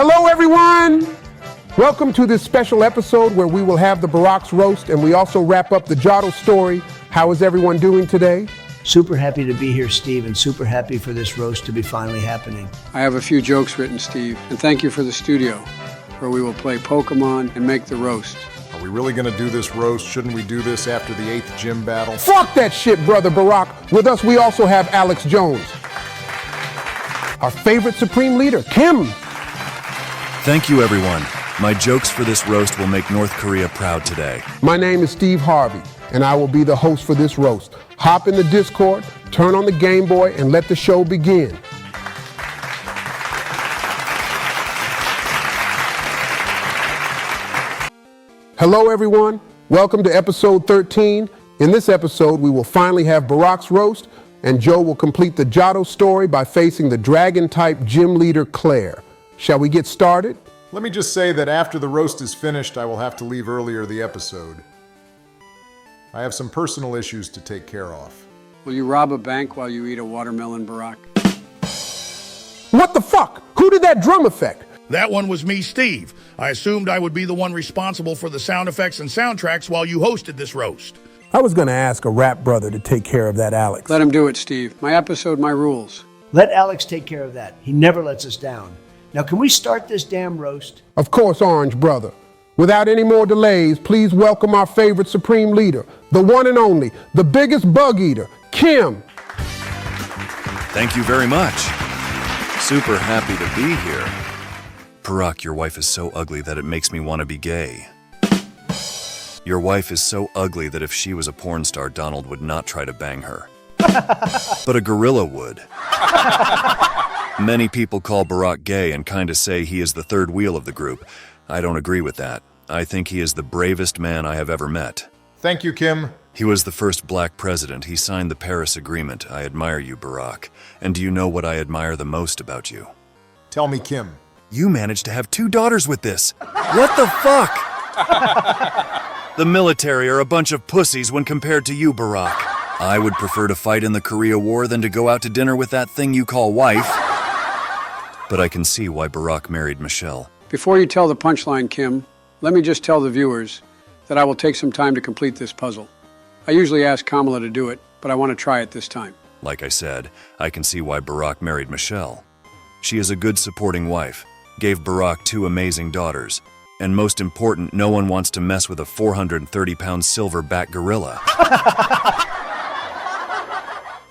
Hello, everyone! Welcome to this special episode where we will have the Barack's roast and we also wrap up the Giotto story. How is everyone doing today? Super happy to be here, Steve, and super happy for this roast to be finally happening. I have a few jokes written, Steve, and thank you for the studio, where we will play Pokémon and make the roast. Are we really gonna do this roast? Shouldn't we do this after the 8th gym battle? Fuck that shit, brother Barack. With us, we also have Alex Jones. Our favorite Supreme Leader, Kim. Thank you, everyone. My jokes for this roast will make North Korea proud today. My name is Steve Harvey, and I will be the host for this roast. Hop in the Discord, turn on the Game Boy, and let the show begin. Hello, everyone. Welcome to episode 13. In this episode, we will finally have Barack's roast, and Joe will complete the Giotto story by facing the dragon-type gym leader, Claire. Shall we get started? Let me just say that after the roast is finished, I will have to leave earlier the episode. I have some personal issues to take care of. Will you rob a bank while you eat a watermelon, Barack? What the fuck? Who did that drum effect? That one was me, Steve. I assumed I would be the one responsible for the sound effects and soundtracks while you hosted this roast. I was gonna ask a rap brother to take care of that, Alex. Let him do it, Steve. My episode, my rules. Let Alex take care of that. He never lets us down. Now, can we start this damn roast? Of course, Orange Brother. Without any more delays, please welcome our favorite Supreme Leader, the one and only, the biggest bug eater, Kim. Thank you very much. Super happy to be here. Barack, your wife is so ugly that it makes me want to be gay. Your wife is so ugly that if she was a porn star, Donald would not try to bang her. But a gorilla would. Many people call Barack gay and kinda say he is the third wheel of the group. I don't agree with that. I think he is the bravest man I have ever met. Thank you, Kim. He was the first black president. He signed the Paris Agreement. I admire you, Barack. And do you know what I admire the most about you? Tell me, Kim. You managed to have 2 daughters with this. What the fuck? The military are a bunch of pussies when compared to you, Barack. I would prefer to fight in the Korea War than to go out to dinner with that thing you call wife. But I can see why Barack married Michelle. Before you tell the punchline, Kim, let me just tell the viewers that I will take some time to complete this puzzle. I usually ask Kamala to do it, but I want to try it this time. Like I said, I can see why Barack married Michelle. She is a good supporting wife, gave Barack 2 amazing daughters, and most important, no one wants to mess with a 430-pound silverback gorilla.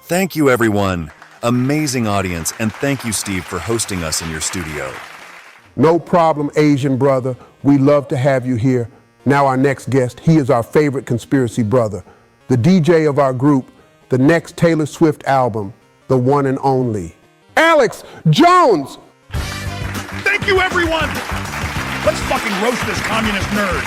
Thank you, everyone. Amazing audience, and thank you, Steve, for hosting us in your studio. No problem, Asian brother. We love to have you here. Now our next guest, he is our favorite conspiracy brother, the DJ of our group, the next Taylor Swift album, the one and only, Alex Jones! Thank you, everyone! Let's fucking roast this communist nerd.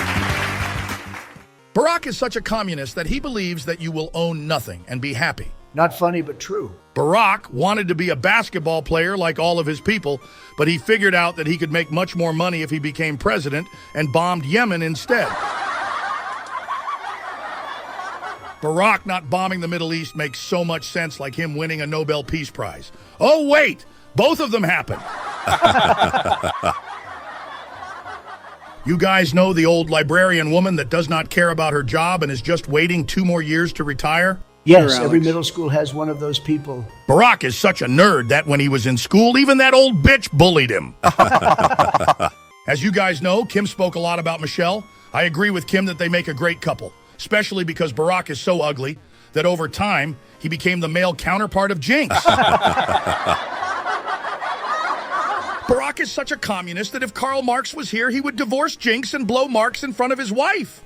Barack is such a communist that he believes that you will own nothing and be happy. Not funny, but true. Barack wanted to be a basketball player like all of his people, but he figured out that he could make much more money if he became president and bombed Yemen instead. Barack not bombing the Middle East makes so much sense, like him winning a Nobel Peace Prize. Oh, wait! Both of them happened. You guys know the old librarian woman that does not care about her job and is just waiting 2 more years to retire? Yes, Sure, every Alex. middle school has one of those people. Barack is such a nerd that when he was in school, even that old bitch bullied him. As you guys know, Kim spoke a lot about Michelle. I agree with Kim that they make a great couple, especially because Barack is so ugly that over time, he became the male counterpart of Jinx. Barack is such a communist that if Karl Marx was here, he would divorce Jinx and blow Marx in front of his wife.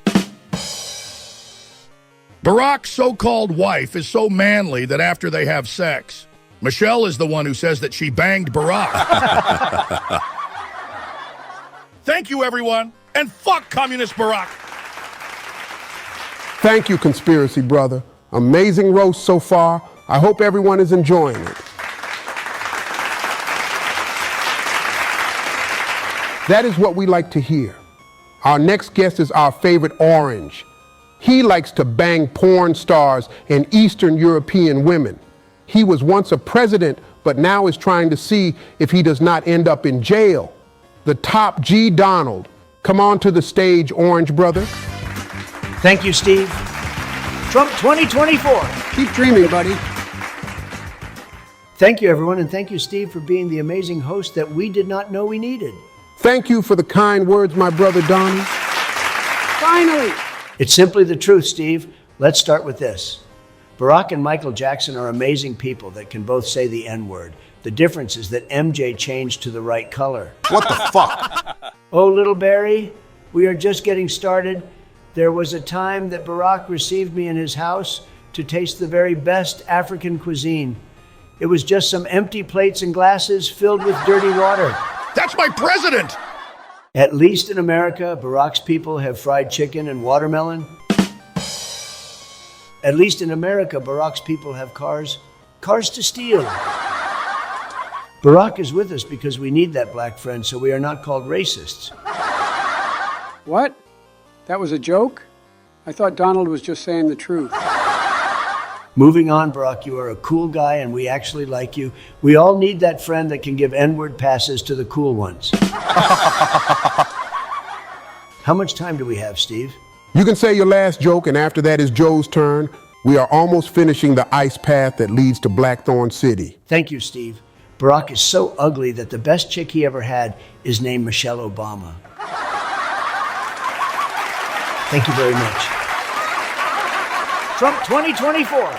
Barack's so-called wife is so manly that after they have sex, Michelle is the one who says that she banged Barack. Thank you, everyone, and fuck communist Barack. Thank you, conspiracy brother. Amazing roast so far. I hope everyone is enjoying it. That is what we like to hear. Our next guest is our favorite Orange. He likes to bang porn stars and Eastern European women. He was once a president, but now is trying to see if he does not end up in jail. the top G Donald. Come on to the stage, Orange brother. Thank you, Steve. Trump 2024. Keep dreaming, buddy. Thank you, everyone, and thank you, Steve, for being the amazing host that we did not know we needed. Thank you for the kind words, my brother Donnie. Finally! It's simply the truth, Steve. Let's start with this. Barack and Michael Jackson are amazing people that can both say the N-word. The difference is that MJ changed to the right color. What the fuck? Oh, little Barry, we are just getting started. There was a time that Barack received me in his house to taste the very best African cuisine. It was just some empty plates and glasses filled with dirty water. That's my president! At least in America, Barack's people have fried chicken and watermelon. At least in America, Barack's people have cars to steal. Barack is with us because we need that black friend so we are not called racists. What? That was a joke? I thought Donald was just saying the truth. Moving on, Barack, you are a cool guy and we actually like you. We all need that friend that can give N-word passes to the cool ones. How much time do we have, Steve? You can say your last joke, and after that is Joe's turn. We are almost finishing the ice path that leads to Blackthorn City. Thank you, Steve. Barack is so ugly that the best chick he ever had is named Michelle Obama. Thank you very much. Trump 2024.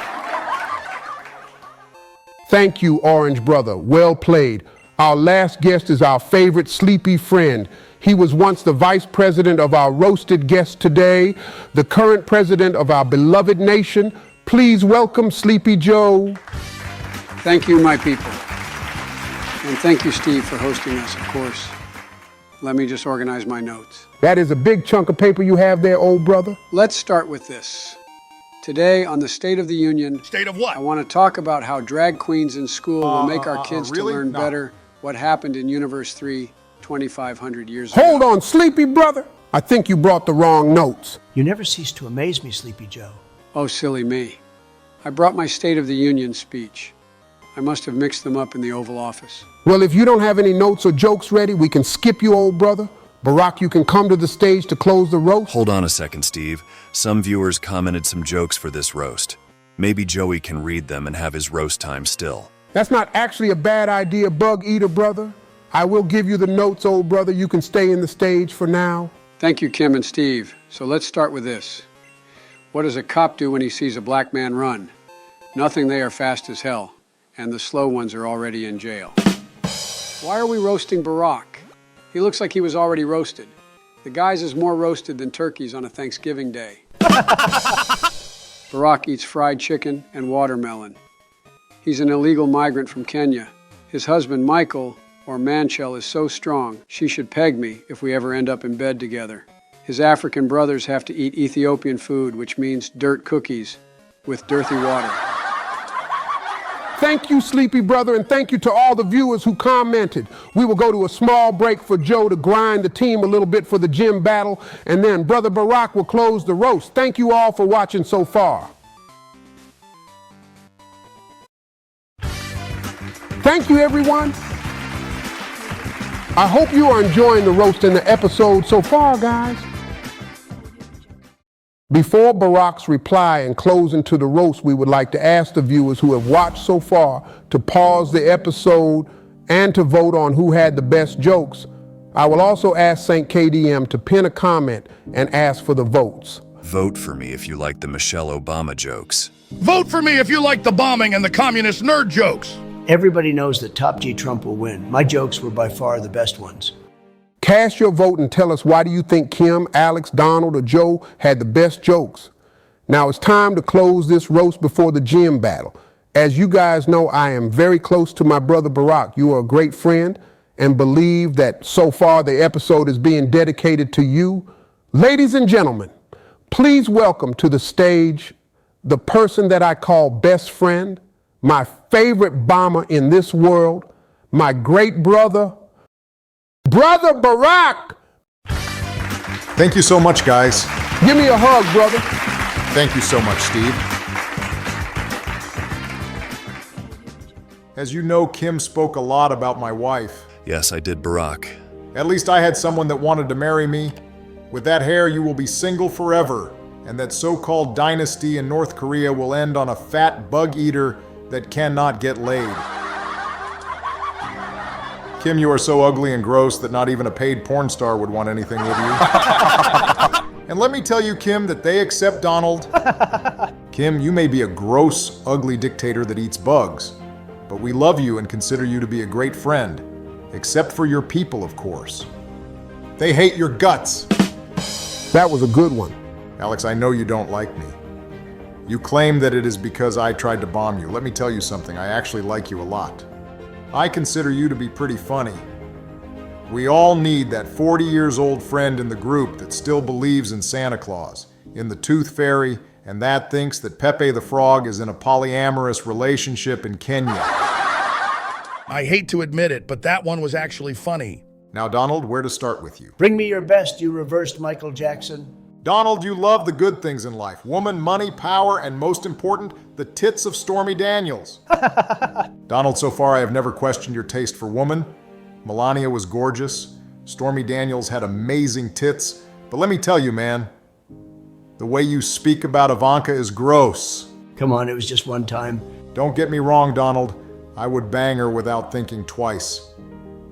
Thank you, Orange brother. Well played. Our last guest is our favorite sleepy friend. He was once the vice president of our roasted guest today, the current president of our beloved nation. Please welcome Sleepy Joe. Thank you, my people. And thank you, Steve, for hosting us, of course. Let me just organize my notes. That is a big chunk of paper you have there, old brother. Let's start with this. Today, on the State of the Union, State of what? I want to talk about how drag queens in school will make our kids really? to learn No. better what happened in Universe 3 2,500 years ago. Hold on, Sleepy brother. I think you brought the wrong notes. You never cease to amaze me, Sleepy Joe. Oh, silly me. I brought my State of the Union speech. I must have mixed them up in the Oval Office. Well, if you don't have any notes or jokes ready, we can skip you, old brother. Barack, you can come to the stage to close the roast. Hold on a second, Steve. Some viewers commented some jokes for this roast. Maybe Joey can read them and have his roast time still. That's not actually a bad idea, Bug Eater brother. I will give you the notes, old brother. You can stay in the stage for now. Thank you, Kim and Steve. So let's start with this. What does a cop do when he sees a black man run? Nothing, they are fast as hell. And the slow ones are already in jail. Why are we roasting Barack? He looks like he was already roasted. The guy's is more roasted than turkeys on a Thanksgiving day. Barack eats fried chicken and watermelon. He's an illegal migrant from Kenya. His husband, Michael, or Manchel, is so strong, she should peg me if we ever end up in bed together. His African brothers have to eat Ethiopian food, which means dirt cookies with dirty water. Thank you, Sleepy brother, and thank you to all the viewers who commented. We will go to a small break for Joe to grind the team a little bit for the gym battle, and then Brother Barack will close the roast. Thank you all for watching so far. Thank you, everyone. I hope you are enjoying the roast and the episode so far, guys. Before Barack's reply and close into the roast, we would like to ask the viewers who have watched so far to pause the episode and to vote on who had the best jokes. I will also ask St. KDM to pin a comment and ask for the votes. Vote for me if you like the Michelle Obama jokes. Vote for me if you like the bombing and the communist nerd jokes. Everybody knows that Top G Trump will win. My jokes were by far the best ones. Cast your vote and tell us, why do you think Kim, Alex, Donald, or Joe had the best jokes? Now it's time to close this roast before the gym battle. As you guys know, I am very close to my brother Barack. You are a great friend and believe that so far the episode is being dedicated to you. Ladies and gentlemen, please welcome to the stage the person that I call best friend, my favorite bomber in this world, my great brother, Brother Barack. Thank you so much, guys. Give me a hug, brother. Thank you so much, Steve. As you know, Kim spoke a lot about my wife. Yes, I did, Barack. At least I had someone that wanted to marry me. With that hair, you will be single forever, and that so-called dynasty in North Korea will end on a fat bug eater that cannot get laid. Kim, you are so ugly and gross that not even a paid porn star would want anything with you. And let me tell you, Kim, that they accept Donald. Kim, you may be a gross, ugly dictator that eats bugs, but we love you and consider you to be a great friend, except for your people, of course. They hate your guts. That was a good one. Alex, I know you don't like me. You claim that it is because I tried to bomb you. Let me tell you something, I actually like you a lot. I consider you to be pretty funny. We all need that 40 years old friend in the group that still believes in Santa Claus, in the Tooth Fairy, and that thinks that Pepe the Frog is in a polyamorous relationship in Kenya. I hate to admit it, but that one was actually funny. Now, Donald, where to start with you? Bring me your best, you reversed Michael Jackson. Donald, you love the good things in life. Woman, money, power, and most important, the tits of Stormy Daniels. Donald, so far I have never questioned your taste for woman. Melania was gorgeous. Stormy Daniels had amazing tits. But let me tell you, man, the way you speak about Ivanka is gross. Come on, it was just one time. Don't get me wrong, Donald. I would bang her without thinking twice.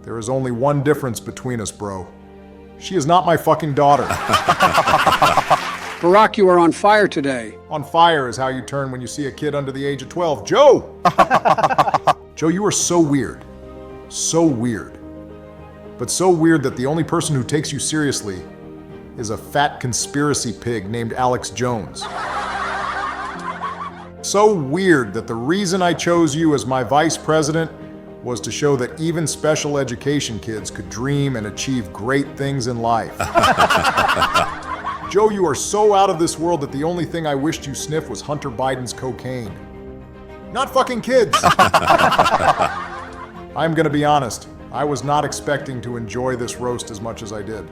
There is only one difference between us, bro. She is not my fucking daughter. Barack, you are on fire today. On fire is how you turn when you see a kid under the age of 12. Joe! Joe, you are so weird. So weird. But so weird that the only person who takes you seriously is a fat conspiracy pig named Alex Jones. So weird that the reason I chose you as my vice president was to show that even special education kids could dream and achieve great things in life. Joe, you are so out of this world that the only thing I wished you sniffed was Hunter Biden's cocaine. Not fucking kids! I'm gonna be honest, I was not expecting to enjoy this roast as much as I did.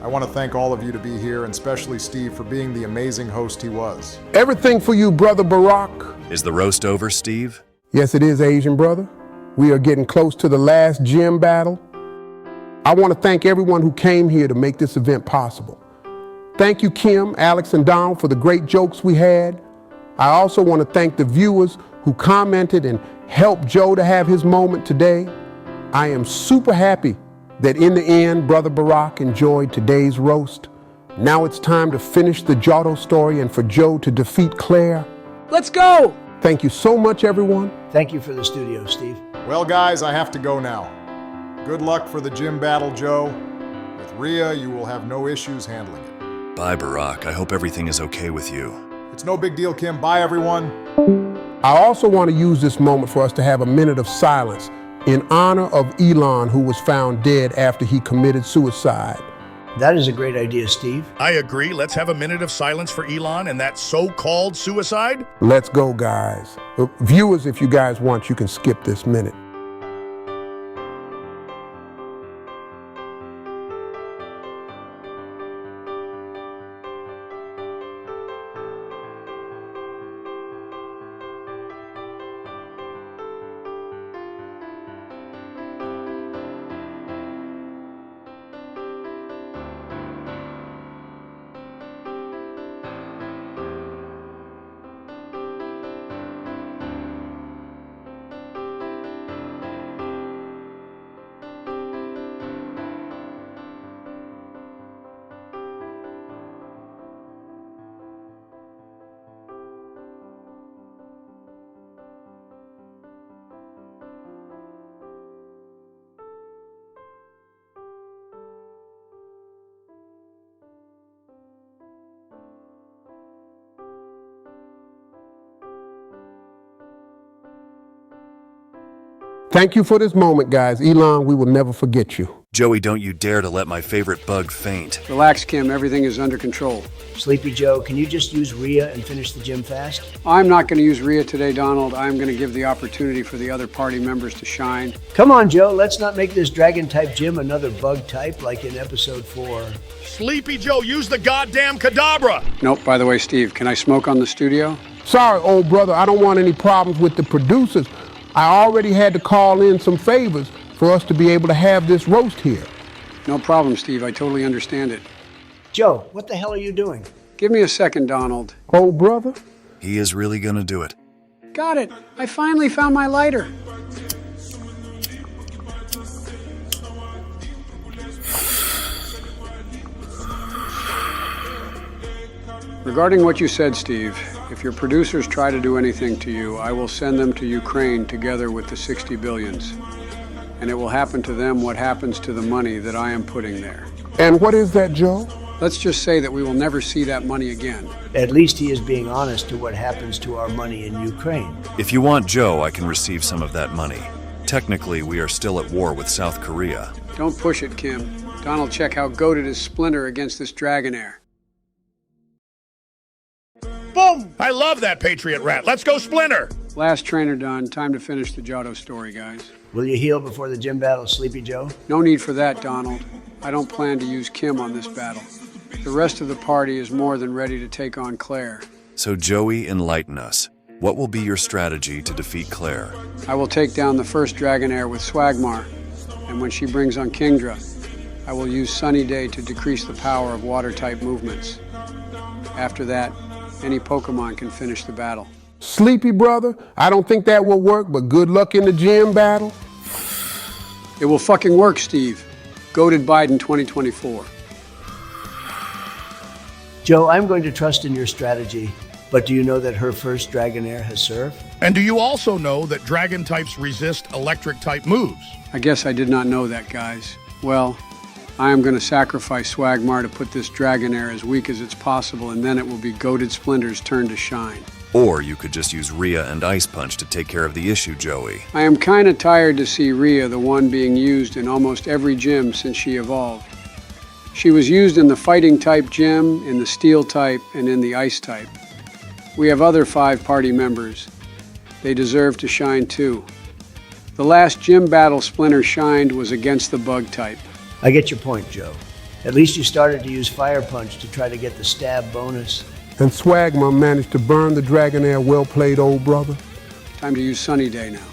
I want to thank all of you to be here, and especially Steve for being the amazing host he was. Everything for you, Brother Barack. Is the roast over, Steve? Yes, it is, Asian brother. We are getting close to the last gym battle. I want to thank everyone who came here to make this event possible. Thank you, Kim, Alex, and Donald for the great jokes we had. I also want to thank the viewers who commented and helped Joe to have his moment today. I am super happy that in the end, Brother Barack enjoyed today's roast. Now it's time to finish the Giotto story and for Joe to defeat Claire. Let's go! Thank you so much, everyone. Thank you for the studio, Steve. Well, guys, I have to go now. Good luck for the gym battle, Joe. With Rhea, you will have no issues handling it. Bye, Barack. I hope everything is okay with you. It's no big deal, Kim. Bye, everyone. I also want to use this moment for us to have a minute of silence in honor of Elon, who was found dead after he committed suicide. That is a great idea, Steve. I agree. Let's have a minute of silence for Elon and that so-called suicide. Let's go, guys. Viewers, if you guys want, you can skip this minute. Thank you for this moment, guys. Elon, we will never forget you. Joey, don't you dare to let my favorite bug faint. Relax, Kim. Everything is under control. Sleepy Joe, can you just use Rhea and finish the gym fast? I'm not going to use Rhea today, Donald. I'm going to give the opportunity for the other party members to shine. Come on, Joe. Let's not make this dragon-type gym another bug type like in episode 4. Sleepy Joe, use the goddamn cadabra. Nope, by the way, Steve, can I smoke on the studio? Sorry, old brother, I don't want any problems with the producers. I already had to call in some favors for us to be able to have this roast here. No problem, Steve. I totally understand it. Joe, what the hell are you doing? Give me a second, Donald. Oh, brother? He is really gonna do it. Got it. I finally found my lighter. Regarding what you said, Steve, if your producers try to do anything to you, I will send them to Ukraine together with the 60 billions. And it will happen to them what happens to the money that I am putting there. And what is that, Joe? Let's just say that we will never see that money again. At least he is being honest to what happens to our money in Ukraine. If you want Joe, I can receive some of that money. Technically, we are still at war with South Korea. Don't push it, Kim. Donald, check how goated is Splinter against this Dragonair. Boom! I love that Patriot rat. Let's go, Splinter! Last trainer done. Time to finish the Giotto story, guys. Will you heal before the gym battle, Sleepy Joe? No need for that, Donald. I don't plan to use Kim on this battle. The rest of the party is more than ready to take on Claire. So Joey, enlighten us. What will be your strategy to defeat Claire? I will take down the first Dragonair with Swagmar, and when she brings on Kingdra, I will use Sunny Day to decrease the power of water-type movements. After that, any Pokémon can finish the battle. Sleepy, brother? I don't think that will work, but good luck in the gym battle. It will fucking work, Steve. Goated Biden 2024. Joe, I'm going to trust in your strategy, but do you know that her first Dragonair has served? And do you also know that dragon types resist electric type moves? I guess I did not know that, guys. Well, I am going to sacrifice Swagmar to put this Dragonair as weak as it's possible, and then it will be Goated Splinter's turn to shine. Or you could just use Rhea and Ice Punch to take care of the issue, Joey. I am kinda tired to see Rhea the one being used in almost every gym since she evolved. She was used in the fighting type gym, in the steel type, and in the ice type. We have other 5 party members. They deserve to shine too. The last gym battle Splinter shined was against the bug type. I get your point, Joe. At least you started to use Fire Punch to try to get the stab bonus. And Swagma managed to burn the Dragonair. Well played, old brother. Time to use Sunny Day now.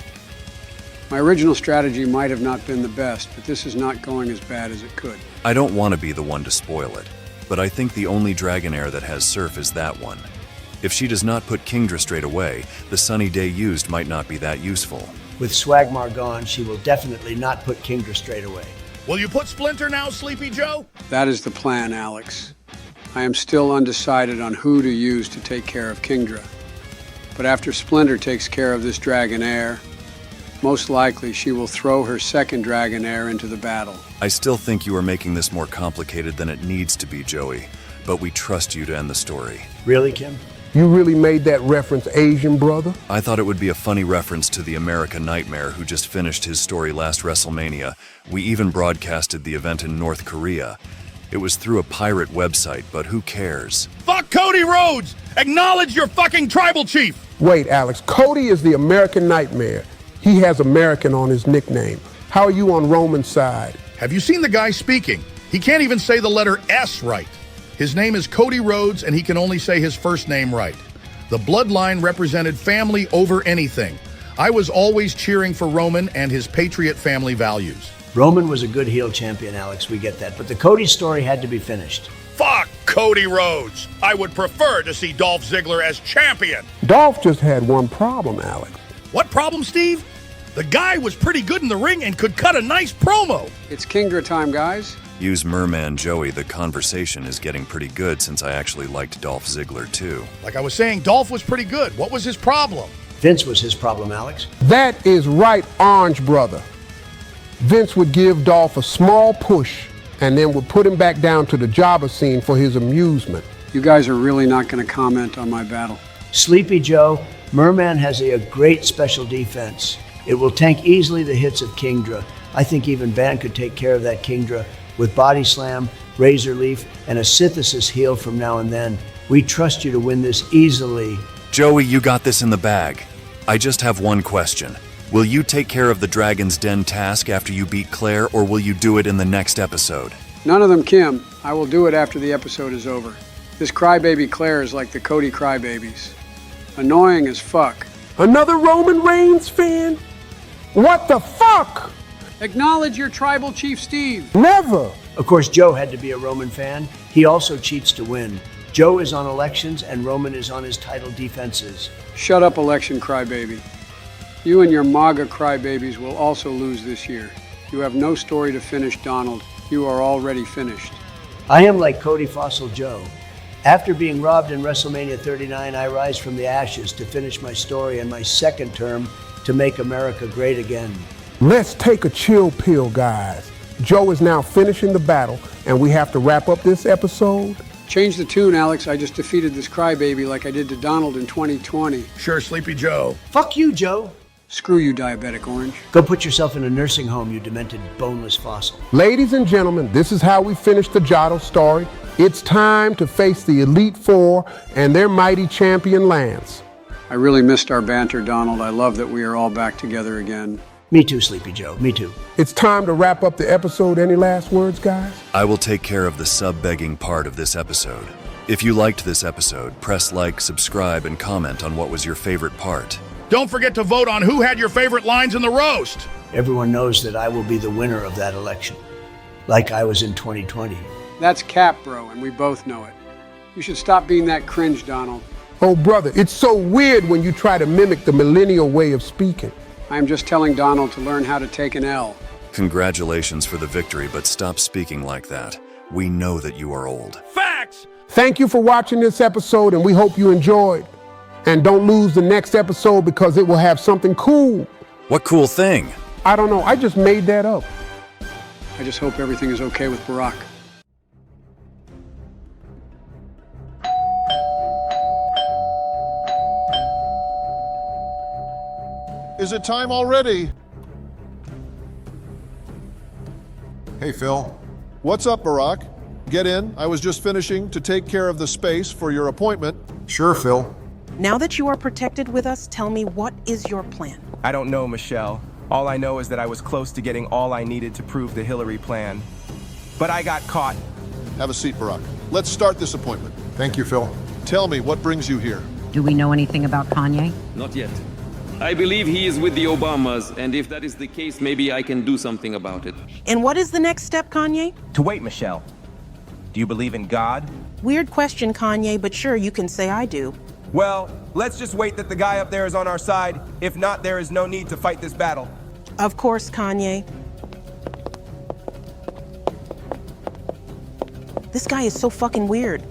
My original strategy might have not been the best, but this is not going as bad as it could. I don't want to be the one to spoil it, but I think the only Dragonair that has Surf is that one. If she does not put Kingdra straight away, the Sunny Day used might not be that useful. With Swagmar gone, she will definitely not put Kingdra straight away. Will you put Splinter now, Sleepy Joe? That is the plan, Alex. I am still undecided on who to use to take care of Kingdra. But after Splinter takes care of this Dragonair, most likely she will throw her second Dragonair into the battle. I still think you are making this more complicated than it needs to be, Joey, but we trust you to end the story. Really, Kim? You really made that reference, Asian brother? I thought it would be a funny reference to the American Nightmare who just finished his story last WrestleMania. We even broadcasted the event in North Korea. It was through a pirate website, but who cares? Fuck Cody Rhodes! Acknowledge your fucking tribal chief! Wait, Alex, Cody is the American Nightmare. He has American on his nickname. How are you on Roman's side? Have you seen the guy speaking? He can't even say the letter S right. His name is Cody Rhodes, and he can only say his first name right. The bloodline represented family over anything. I was always cheering for Roman and his Patriot family values. Roman was a good heel champion, Alex, we get that. But the Cody story had to be finished. Fuck Cody Rhodes! I would prefer to see Dolph Ziggler as champion! Dolph just had one problem, Alex. What problem, Steve? The guy was pretty good in the ring and could cut a nice promo. It's Kingdra time, guys. Use Merman Joey, the conversation is getting pretty good since I actually liked Dolph Ziggler too. Like I was saying, Dolph was pretty good. What was his problem? Vince was his problem, Alex. That is right, Orange brother. Vince would give Dolph a small push and then would put him back down to the jobber scene for his amusement. You guys are really not going to comment on my battle. Sleepy Joe, Merman has a great special defense. It will tank easily the hits of Kingdra. I think even Van could take care of that Kingdra with Body Slam, Razor Leaf, and a Synthesis heal from now and then. We trust you to win this easily. Joey, you got this in the bag. I just have one question. Will you take care of the Dragon's Den task after you beat Claire, or will you do it in the next episode? None of them, Kim. I will do it after the episode is over. This crybaby Claire is like the Cody crybabies. Annoying as fuck. Another Roman Reigns fan? What the fuck? Acknowledge your tribal chief, Steve. Never. Of course, Joe had to be a Roman fan. He also cheats to win. Joe is on elections and Roman is on his title defenses. Shut up, election crybaby. You and your MAGA crybabies will also lose this year. You have no story to finish, Donald. You are already finished. I am like Cody Fossil Joe. After being robbed in WrestleMania 39, I rise from the ashes to finish my story in my second term to make America great again. Let's take a chill pill, guys. Joe is now finishing the battle, and we have to wrap up this episode. Change the tune, Alex. I just defeated this crybaby like I did to Donald in 2020. Sure, Sleepy Joe. Fuck you, Joe. Screw you, Diabetic Orange. Go put yourself in a nursing home, you demented, boneless fossil. Ladies and gentlemen, this is how we finish the Jotto story. It's time to face the Elite Four and their mighty champion, Lance. I really missed our banter, Donald. I love that we are all back together again. Me too, Sleepy Joe, me too. It's time to wrap up the episode. Any last words, guys? I will take care of the sub-begging part of this episode. If you liked this episode, press like, subscribe, and comment on what was your favorite part. Don't forget to vote on who had your favorite lines in the roast. Everyone knows that I will be the winner of that election, like I was in 2020. That's cap, bro, and we both know it. You should stop being that cringe, Donald. Oh, brother, it's so weird when you try to mimic the millennial way of speaking. I am just telling Donald to learn how to take an L. Congratulations for the victory, but stop speaking like that. We know that you are old. Facts! Thank you for watching this episode, and we hope you enjoyed. And don't lose the next episode because it will have something cool. What cool thing? I don't know, I just made that up. I just hope everything is okay with Barack. Is it time already? Hey, Phil. What's up, Barack? Get in. I was just finishing to take care of the space for your appointment. Sure, Phil. Now that you are protected with us, tell me, what is your plan? I don't know, Michelle. All I know is that I was close to getting all I needed to prove the Hillary plan. But I got caught. Have a seat, Barack. Let's start this appointment. Thank you, Phil. Tell me, what brings you here? Do we know anything about Kanye? Not yet. I believe he is with the Obamas, and if that is the case, maybe I can do something about it. And what is the next step, Kanye? To wait, Michelle. Do you believe in God? Weird question, Kanye, but sure, you can say I do. Well, let's just wait that the guy up there is on our side. If not, there is no need to fight this battle. Of course, Kanye. This guy is so fucking weird.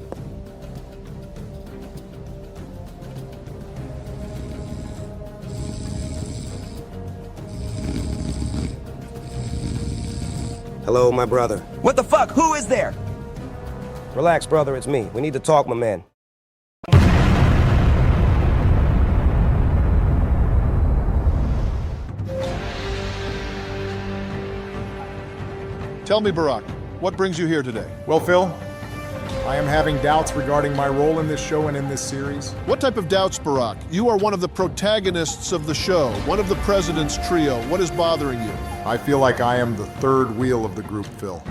Hello, my brother. What the fuck? Who is there? Relax, brother, it's me. We need to talk, my man. Tell me, Barack, what brings you here today? Well, Phil, I am having doubts regarding my role in this show and in this series. What type of doubts, Barack? You are one of the protagonists of the show, one of the president's trio. What is bothering you? I feel like I am the third wheel of the group, Phil.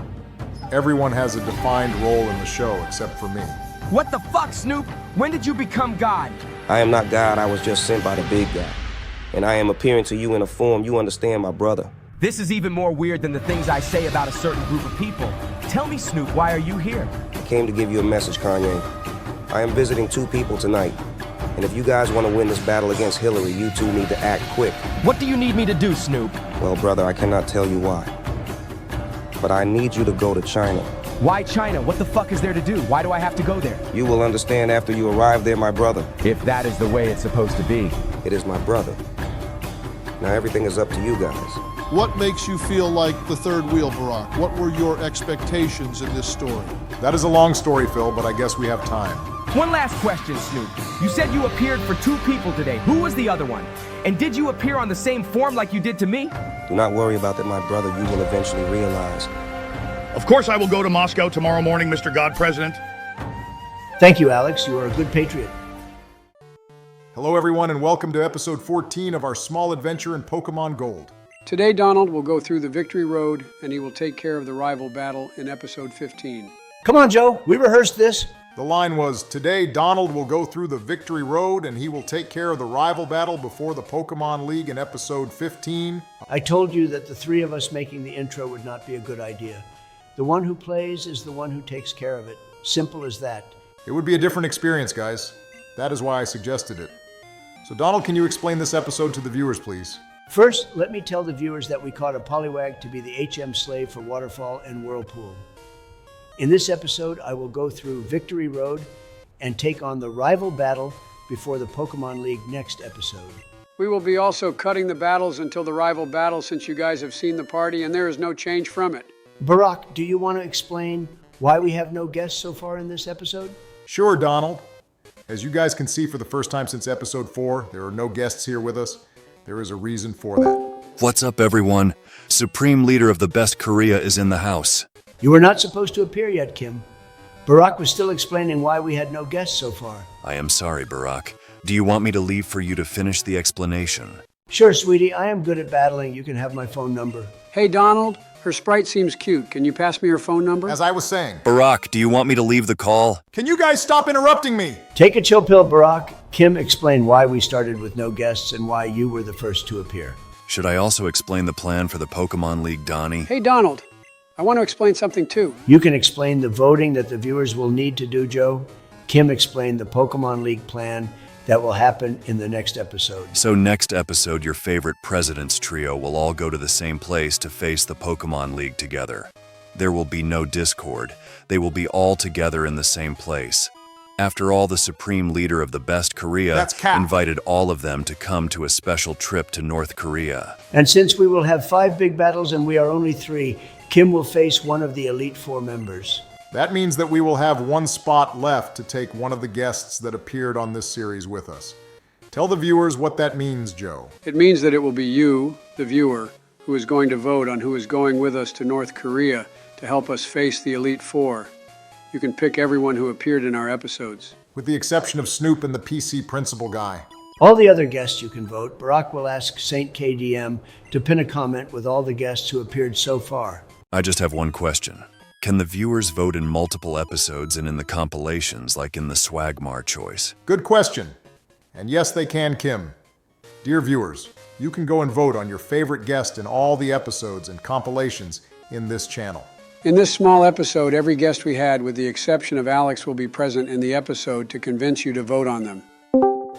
Everyone has a defined role in the show except for me. What the fuck, Snoop? When did you become God? I am not God, I was just sent by the big guy. And I am appearing to you in a form you understand, my brother. This is even more weird than the things I say about a certain group of people. Tell me, Snoop, why are you here? I came to give you a message, Kanye. I am visiting two people tonight. And if you guys want to win this battle against Hillary, you two need to act quick. What do you need me to do, Snoop? Well, brother, I cannot tell you why. But I need you to go to China. Why China? What the fuck is there to do? Why do I have to go there? You will understand after you arrive there, my brother. If that is the way it's supposed to be. It is my brother. Now everything is up to you guys. What makes you feel like the third wheel, Barack? What were your expectations in this story? That is a long story, Phil, but I guess we have time. One last question, Snoop. You said you appeared for two people today. Who was the other one? And did you appear on the same form like you did to me? Do not worry about that, my brother. You will eventually realize. Of course I will go to Moscow tomorrow morning, Mr. God President. Thank you, Alex. You are a good patriot. Hello, everyone, and welcome to episode 14 of our small adventure in Pokémon Gold. Today, Donald will go through the victory road, and he will take care of the rival battle in episode 15. Come on, Joe. We rehearsed this. The line was, "Today Donald will go through the victory road and he will take care of the rival battle before the Pokemon League in episode 15. I told you that the three of us making the intro would not be a good idea. The one who plays is the one who takes care of it. Simple as that. It would be a different experience, guys. That is why I suggested it. So Donald, can you explain this episode to the viewers, please? First, let me tell the viewers that we caught a Poliwag to be the HM slave for Waterfall and Whirlpool. In this episode, I will go through Victory Road and take on the rival battle before the Pokemon League next episode. We will be also cutting the battles until the rival battle since you guys have seen the party and there is no change from it. Barack, do you want to explain why we have no guests so far in this episode? Sure, Donald. As you guys can see for the first time since episode 4, there are no guests here with us. There is a reason for that. What's up, everyone? Supreme Leader of the Best Korea is in the house. You were not supposed to appear yet, Kim. Barack was still explaining why we had no guests so far. I am sorry, Barack. Do you want me to leave for you to finish the explanation? Sure, sweetie. I am good at battling. You can have my phone number. Hey, Donald, her sprite seems cute. Can you pass me her phone number? As I was saying. Barack, do you want me to leave the call? Can you guys stop interrupting me? Take a chill pill, Barack. Kim explained why we started with no guests and why you were the first to appear. Should I also explain the plan for the Pokemon League, Donnie? Hey, Donald, I want to explain something too. You can explain the voting that the viewers will need to do, Joe. Kim explained the Pokemon League plan that will happen in the next episode. So next episode, your favorite President's Trio will all go to the same place to face the Pokemon League together. There will be no discord. They will be all together in the same place. After all, the Supreme Leader of the Best Korea invited all of them to come to a special trip to North Korea. And since we will have 5 big battles and we are only 3, Kim will face one of the Elite 4 members. That means that we will have one spot left to take one of the guests that appeared on this series with us. Tell the viewers what that means, Joe. It means that it will be you, the viewer, who is going to vote on who is going with us to North Korea to help us face the Elite 4. You can pick everyone who appeared in our episodes. With the exception of Snoop and the PC principal guy. All the other guests you can vote. Barack will ask Saint KDM to pin a comment with all the guests who appeared so far. I just have one question. Can the viewers vote in multiple episodes and in the compilations like in the Swagmar choice? Good question. And yes, they can, Kim. Dear viewers, you can go and vote on your favorite guest in all the episodes and compilations in this channel. In this small episode, every guest we had, with the exception of Alex, will be present in the episode to convince you to vote on them.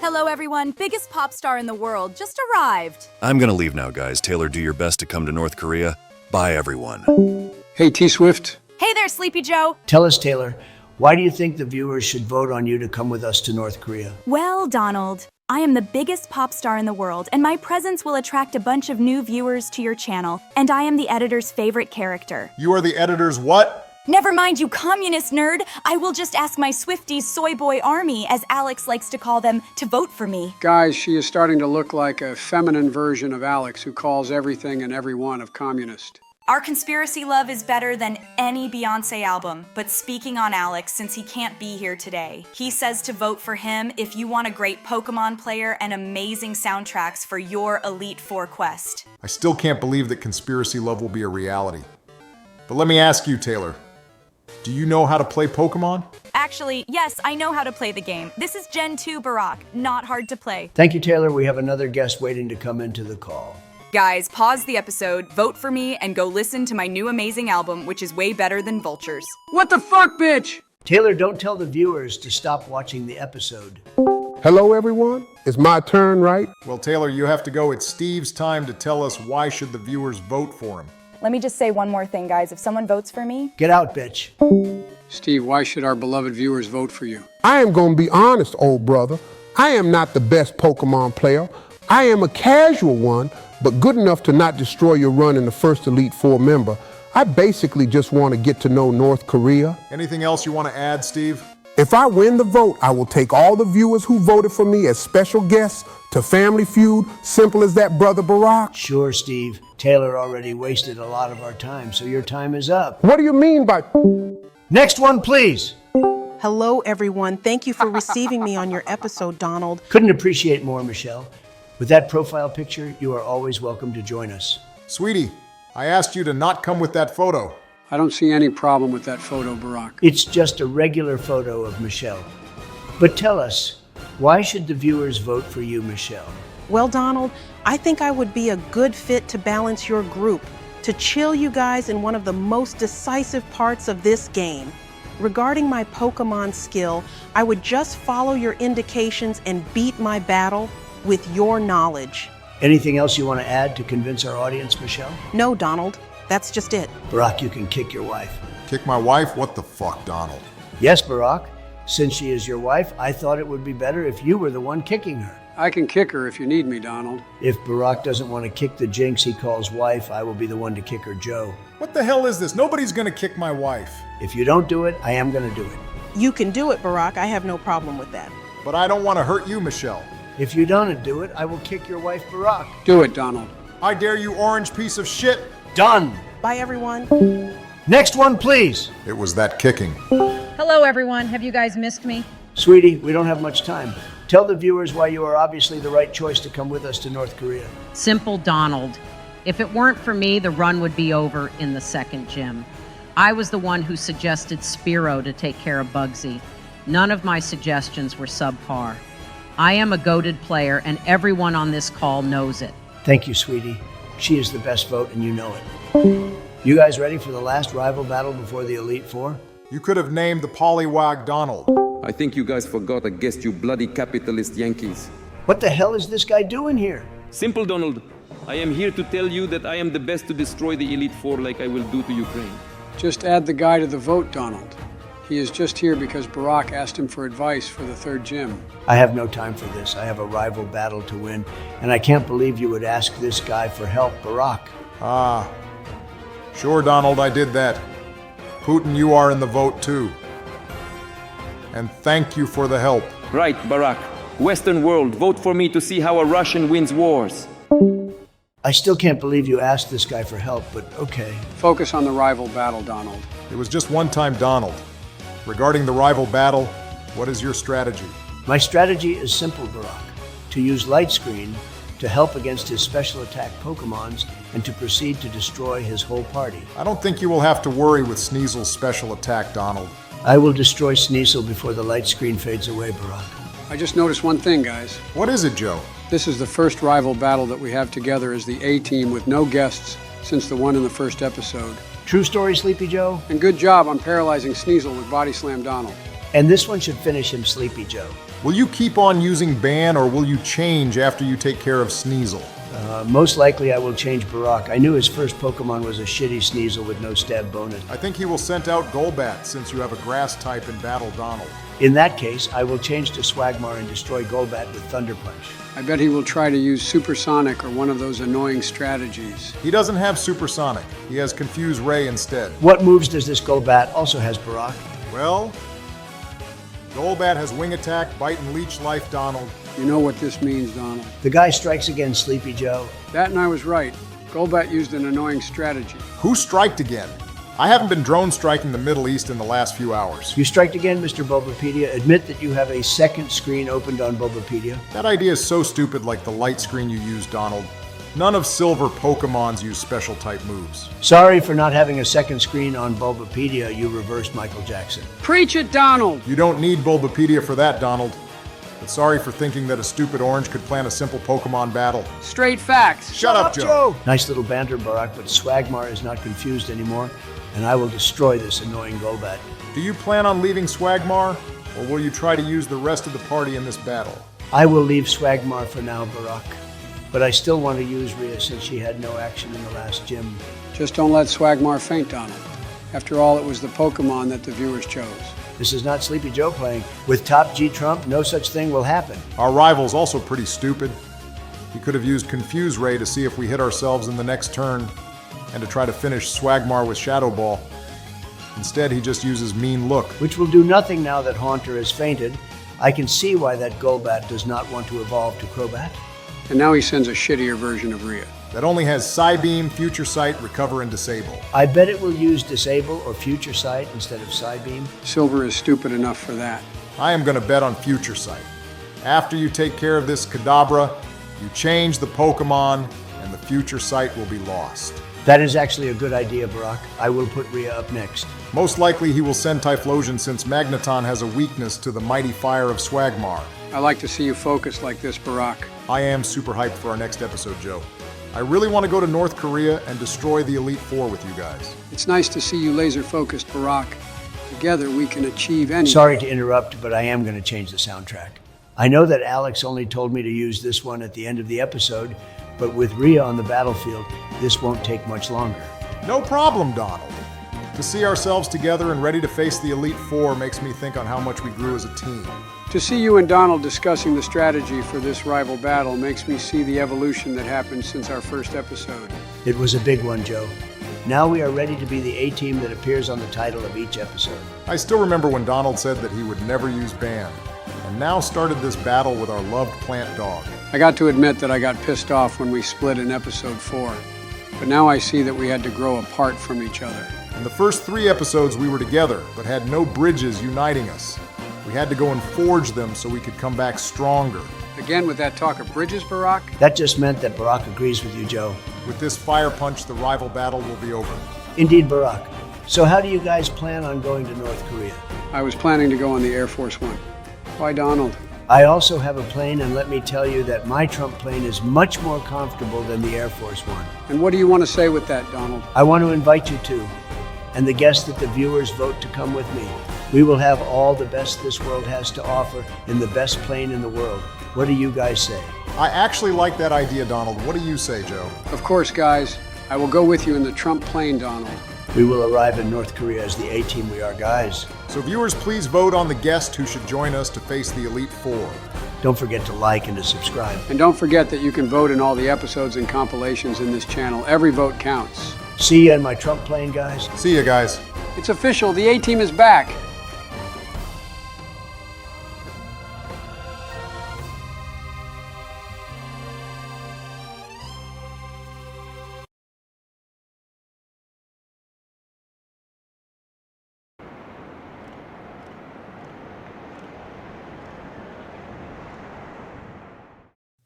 Hello, everyone. Biggest pop star in the world just arrived. I'm gonna leave now, guys. Taylor, do your best to come to North Korea. Bye, everyone. Hey, T-Swift. Hey there, Sleepy Joe. Tell us, Taylor, why do you think the viewers should vote on you to come with us to North Korea? Well, Donald, I am the biggest pop star in the world, and my presence will attract a bunch of new viewers to your channel, and I am the editor's favorite character. You are the editor's what? Never mind, you communist nerd. I will just ask my Swifties Soy Boy Army, as Alex likes to call them, to vote for me. Guys, she is starting to look like a feminine version of Alex, who calls everything and everyone of communist. Our conspiracy love is better than any Beyonce album, but speaking on Alex, since he can't be here today, he says to vote for him if you want a great Pokemon player and amazing soundtracks for your Elite 4 quest. I still can't believe that conspiracy love will be a reality. But let me ask you, Taylor, do you know how to play Pokemon? Actually, yes, I know how to play the game. This is Gen 2 Barack, not hard to play. Thank you, Taylor. We have another guest waiting to come into the call. Guys, pause the episode, vote for me, and go listen to my new amazing album, which is way better than Vultures. What the fuck, bitch? Taylor, don't tell the viewers to stop watching the episode. Hello, everyone. It's my turn, right? Well, Taylor, you have to go. It's Steve's time to tell us why should the viewers vote for him. Let me just say one more thing, guys. If someone votes for me... Get out, bitch. Steve, why should our beloved viewers vote for you? I am going to be honest, old brother. I am not the best Pokemon player. I am a casual one, but good enough to not destroy your run in the first Elite 4 member. I basically just want to get to know North Korea. Anything else you want to add, Steve? If I win the vote, I will take all the viewers who voted for me as special guests to Family Feud. Simple as that, Brother Barack. Sure, Steve. Taylor already wasted a lot of our time, so your time is up. What do you mean by... Next one, please. Hello, everyone. Thank you for receiving me on your episode, Donald. Couldn't appreciate more, Michelle. With that profile picture, you are always welcome to join us. Sweetie, I asked you to not come with that photo. I don't see any problem with that photo, Barack. It's just a regular photo of Michelle. But tell us, why should the viewers vote for you, Michelle? Well, Donald, I think I would be a good fit to balance your group, to chill you guys in one of the most decisive parts of this game. Regarding my Pokémon skill, I would just follow your indications and beat my battle with your knowledge. Anything else you want to add to convince our audience, Michelle? No, Donald, that's just it. Barack, you can kick your wife. Kick my wife? What the fuck, Donald? Yes, Barack. Since she is your wife, I thought it would be better if you were the one kicking her. I can kick her if you need me, Donald. If Barack doesn't want to kick the jinx he calls wife, I will be the one to kick her, Joe. What the hell is this? Nobody's gonna kick my wife. If you don't do it, I am going to do it. You can do it, Barack. I have no problem with that. But I don't want to hurt you, Michelle. If you don't do it, I will kick your wife, Barack. Do it, Donald. I dare you, orange piece of shit. Done. Bye, everyone. Next one, please. It was that kicking. Hello, everyone. Have you guys missed me? Sweetie, we don't have much time. Tell the viewers why you are obviously the right choice to come with us to North Korea. Simple, Donald. If it weren't for me, the run would be over in the second gym. I was the one who suggested Spiro to take care of Bugsy. None of my suggestions were subpar. I am a goated player, and everyone on this call knows it. Thank you, sweetie. She is the best vote, and you know it. You guys ready for the last rival battle before the Elite Four? You could have named the Pollywog Donald. I think you guys forgot I guessed you bloody capitalist Yankees. What the hell is this guy doing here? Simple, Donald. I am here to tell you that I am the best to destroy the Elite Four like I will do to Ukraine. Just add the guy to the vote, Donald. He is just here because Barack asked him for advice for the third gym. I have no time for this. I have a rival battle to win, and I can't believe you would ask this guy for help, Barack. Ah. Sure, Donald, I did that. Putin, you are in the vote too. And thank you for the help. Right, Barack. Western world, vote for me to see how a Russian wins wars. I still can't believe you asked this guy for help, but okay. Focus on the rival battle, Donald. It was just one time, Donald. Regarding the rival battle, what is your strategy? My strategy is simple, Barack. To use Light Screen to help against his special attack Pokémons and to proceed to destroy his whole party. I don't think you will have to worry with Sneasel's special attack, Donald. I will destroy Sneasel before the Light Screen fades away, Barack. I just noticed one thing, guys. What is it, Joe? This is the first rival battle that we have together as the A-team with no guests since the one in the first episode. True story, Sleepy Joe? And good job on paralyzing Sneasel with Body Slam Donald. And this one should finish him, Sleepy Joe. Will you keep on using Ban, or will you change after you take care of Sneasel? Most likely I will change Barack. I knew his first Pokemon was a shitty Sneasel with no stab bonus. I think he will send out Golbat since you have a grass type in Battle Donald. In that case, I will change to Swagmar and destroy Golbat with Thunder Punch. I bet he will try to use Supersonic or one of those annoying strategies. He doesn't have Supersonic. He has Confuse Ray instead. What moves does this Golbat also has, Barack? Well, Golbat has Wing Attack, Bite, and Leech Life, Donald. You know what this means, Donald. The guy strikes again, Sleepy Joe. That and I was right. Golbat used an annoying strategy. Who striked again? I haven't been drone striking the Middle East in the last few hours. You striked again, Mr. Bulbapedia. Admit that you have a second screen opened on Bulbapedia. That idea is so stupid like the light screen you use, Donald. None of Silver Pokemons use special type moves. Sorry for not having a second screen on Bulbapedia, you reversed Michael Jackson. Preach it, Donald! You don't need Bulbapedia for that, Donald. But sorry for thinking that a stupid orange could plan a simple Pokemon battle. Straight facts. Shut up, Joe! Nice little banter, Barack, but Swagmar is not confused anymore, and I will destroy this annoying Golbat. Do you plan on leaving Swagmar, or will you try to use the rest of the party in this battle? I will leave Swagmar for now, Barack. But I still want to use Rhea since she had no action in the last gym. Just don't let Swagmar faint, Donald. After all, it was the Pokemon that the viewers chose. This is not Sleepy Joe playing. With Top G Trump, no such thing will happen. Our rival's also pretty stupid. He could have used Confuse Ray to see if we hit ourselves in the next turn, and to try to finish Swagmar with Shadow Ball. Instead, he just uses Mean Look. Which will do nothing now that Haunter has fainted. I can see why that Golbat does not want to evolve to Crobat. And now he sends a shittier version of Rhea. That only has Psybeam, Future Sight, Recover, and Disable. I bet it will use Disable or Future Sight instead of Psybeam. Silver is stupid enough for that. I am going to bet on Future Sight. After you take care of this Kadabra, you change the Pokemon, and the Future Sight will be lost. That is actually a good idea, Barack. I will put Rhea up next. Most likely he will send Typhlosion since Magneton has a weakness to the mighty fire of Swagmar. I like to see you focused like this, Barack. I am super hyped for our next episode, Joe. I really want to go to North Korea and destroy the Elite Four with you guys. It's nice to see you laser-focused, Barack. Together we can achieve anything. Sorry to interrupt, but I am going to change the soundtrack. I know that Alex only told me to use this one at the end of the episode, but with Rhea on the battlefield, this won't take much longer. No problem, Donald. To see ourselves together and ready to face the Elite Four makes me think on how much we grew as a team. To see you and Donald discussing the strategy for this rival battle makes me see the evolution that happened since our first episode. It was a big one, Joe. Now we are ready to be the A-team that appears on the title of each episode. I still remember when Donald said that he would never use Band, and now started this battle with our loved plant dog. I got to admit that I got pissed off when we split in episode 4, but now I see that we had to grow apart from each other. In the first 3 episodes we were together, but had no bridges uniting us. We had to go and forge them so we could come back stronger. Again with that talk of bridges, Barack? That just meant that Barack agrees with you, Joe. With this fire punch, the rival battle will be over. Indeed, Barack. So how do you guys plan on going to North Korea? I was planning to go on the Air Force One. Why, Donald? I also have a plane, and let me tell you that my Trump plane is much more comfortable than the Air Force One. And what do you want to say with that, Donald? I want to invite you to, and the guests that the viewers vote to come with me. We will have all the best this world has to offer in the best plane in the world. What do you guys say? I actually like that idea, Donald. What do you say, Joe? Of course, guys. I will go with you in the Trump plane, Donald. We will arrive in North Korea as the A-team we are, guys. So viewers, please vote on the guest who should join us to face the Elite Four. Don't forget to like and to subscribe. And don't forget that you can vote in all the episodes and compilations in this channel. Every vote counts. See you in my Trump plane, guys. See you, guys. It's official. The A-team is back.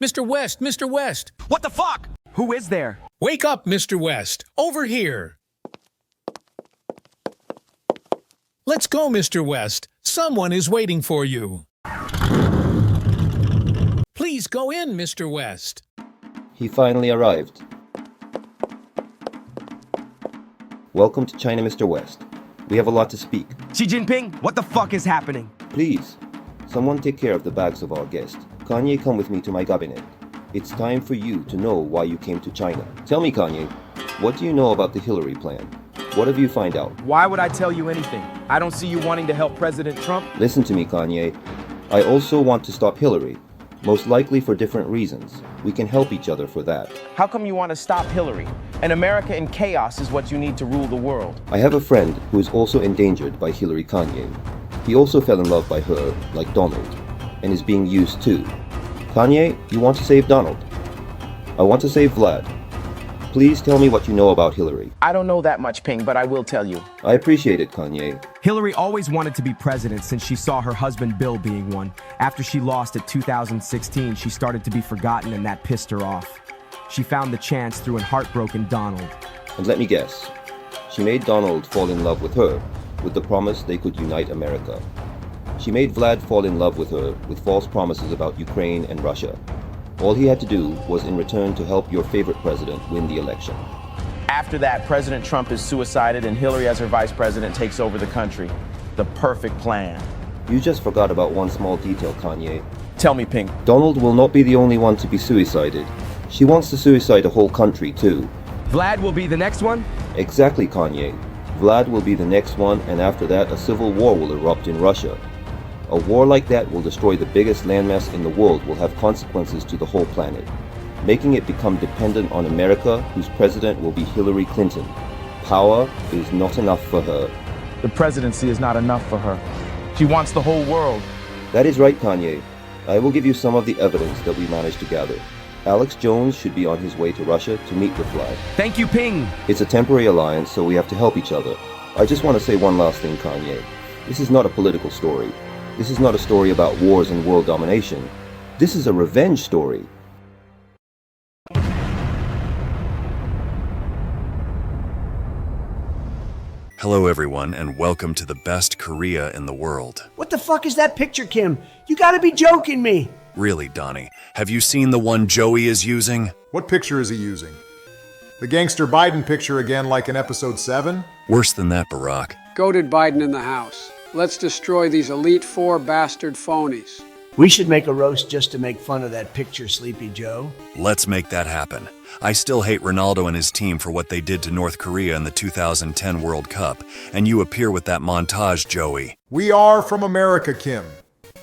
Mr. West, Mr. West. What the fuck? Who is there? Wake up, Mr. West. Over here. Let's go, Mr. West. Someone is waiting for you. Please go in, Mr. West. He finally arrived. Welcome to China, Mr. West. We have a lot to speak. Xi Jinping, what the fuck is happening? Please, someone take care of the bags of our guest. Kanye, come with me to my cabinet. It's time for you to know why you came to China. Tell me, Kanye, what do you know about the Hillary plan? What have you find out? Why would I tell you anything? I don't see you wanting to help President Trump. Listen to me, Kanye. I also want to stop Hillary, most likely for different reasons. We can help each other for that. How come you want to stop Hillary? An America in chaos is what you need to rule the world. I have a friend who is also endangered by Hillary Kanye. He also fell in love by her, like Donald, and is being used too. Kanye, you want to save Donald. I want to save Vlad. Please tell me what you know about Hillary. I don't know that much, Ping, but I will tell you. I appreciate it, Kanye. Hillary always wanted to be president since she saw her husband Bill being one. After she lost at 2016, she started to be forgotten and that pissed her off. She found the chance through an heartbroken Donald. And let me guess. She made Donald fall in love with her, with the promise they could unite America. She made Vlad fall in love with her with false promises about Ukraine and Russia. All he had to do was in return to help your favorite president win the election. After that, President Trump is suicided and Hillary as her vice president takes over the country. The perfect plan. You just forgot about one small detail, Kanye. Tell me, Pink. Donald will not be the only one to be suicided. She wants to suicide a whole country, too. Vlad will be the next one? Exactly, Kanye. Vlad will be the next one, and after that, a civil war will erupt in Russia. A war like that will destroy the biggest landmass in the world, will have consequences to the whole planet, making it become dependent on America, whose president will be Hillary Clinton. Power is not enough for her. The presidency is not enough for her. She wants the whole world. That is right, Kanye. I will give you some of the evidence that we managed to gather. Alex Jones should be on his way to Russia to meet with Vlad. Thank you, Ping. It's a temporary alliance, so we have to help each other. I just want to say one last thing, Kanye. This is not a political story. This is not a story about wars and world domination. This is a revenge story. Hello, everyone, and welcome to the best Korea in the world. What the fuck is that picture, Kim? You gotta be joking me. Really, Donnie, have you seen the one Joey is using? What picture is he using? The gangster Biden picture again, like in episode 7? Worse than that, Barack. Goated Biden in the house. Let's destroy these Elite Four bastard phonies. We should make a roast just to make fun of that picture, Sleepy Joe. Let's make that happen. I still hate Ronaldo and his team for what they did to North Korea in the 2010 World Cup, and you appear with that montage, Joey. We are from America, Kim.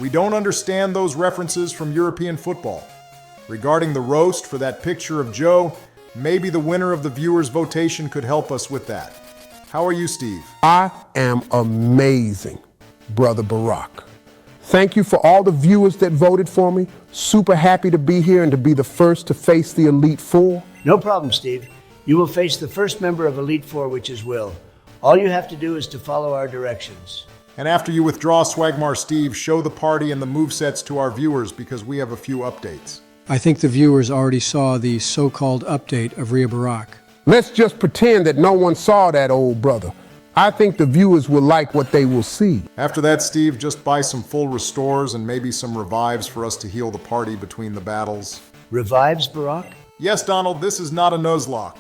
We don't understand those references from European football. Regarding the roast for that picture of Joe, maybe the winner of the viewers' votation could help us with that. How are you, Steve? I am amazing, Brother Barack. Thank you for all the viewers that voted for me. Super happy to be here and to be the first to face the Elite Four. No problem, Steve. You will face the first member of Elite Four, which is Will. All you have to do is to follow our directions. And after you withdraw Swagmar Steve, show the party and the movesets to our viewers because we have a few updates. I think the viewers already saw the so-called update of Rhea Barack. Let's just pretend that no one saw that, old brother. I think the viewers will like what they will see. After that, Steve, just buy some full restores and maybe some revives for us to heal the party between the battles. Revives, Barack? Yes, Donald, this is not a Nuzlocke.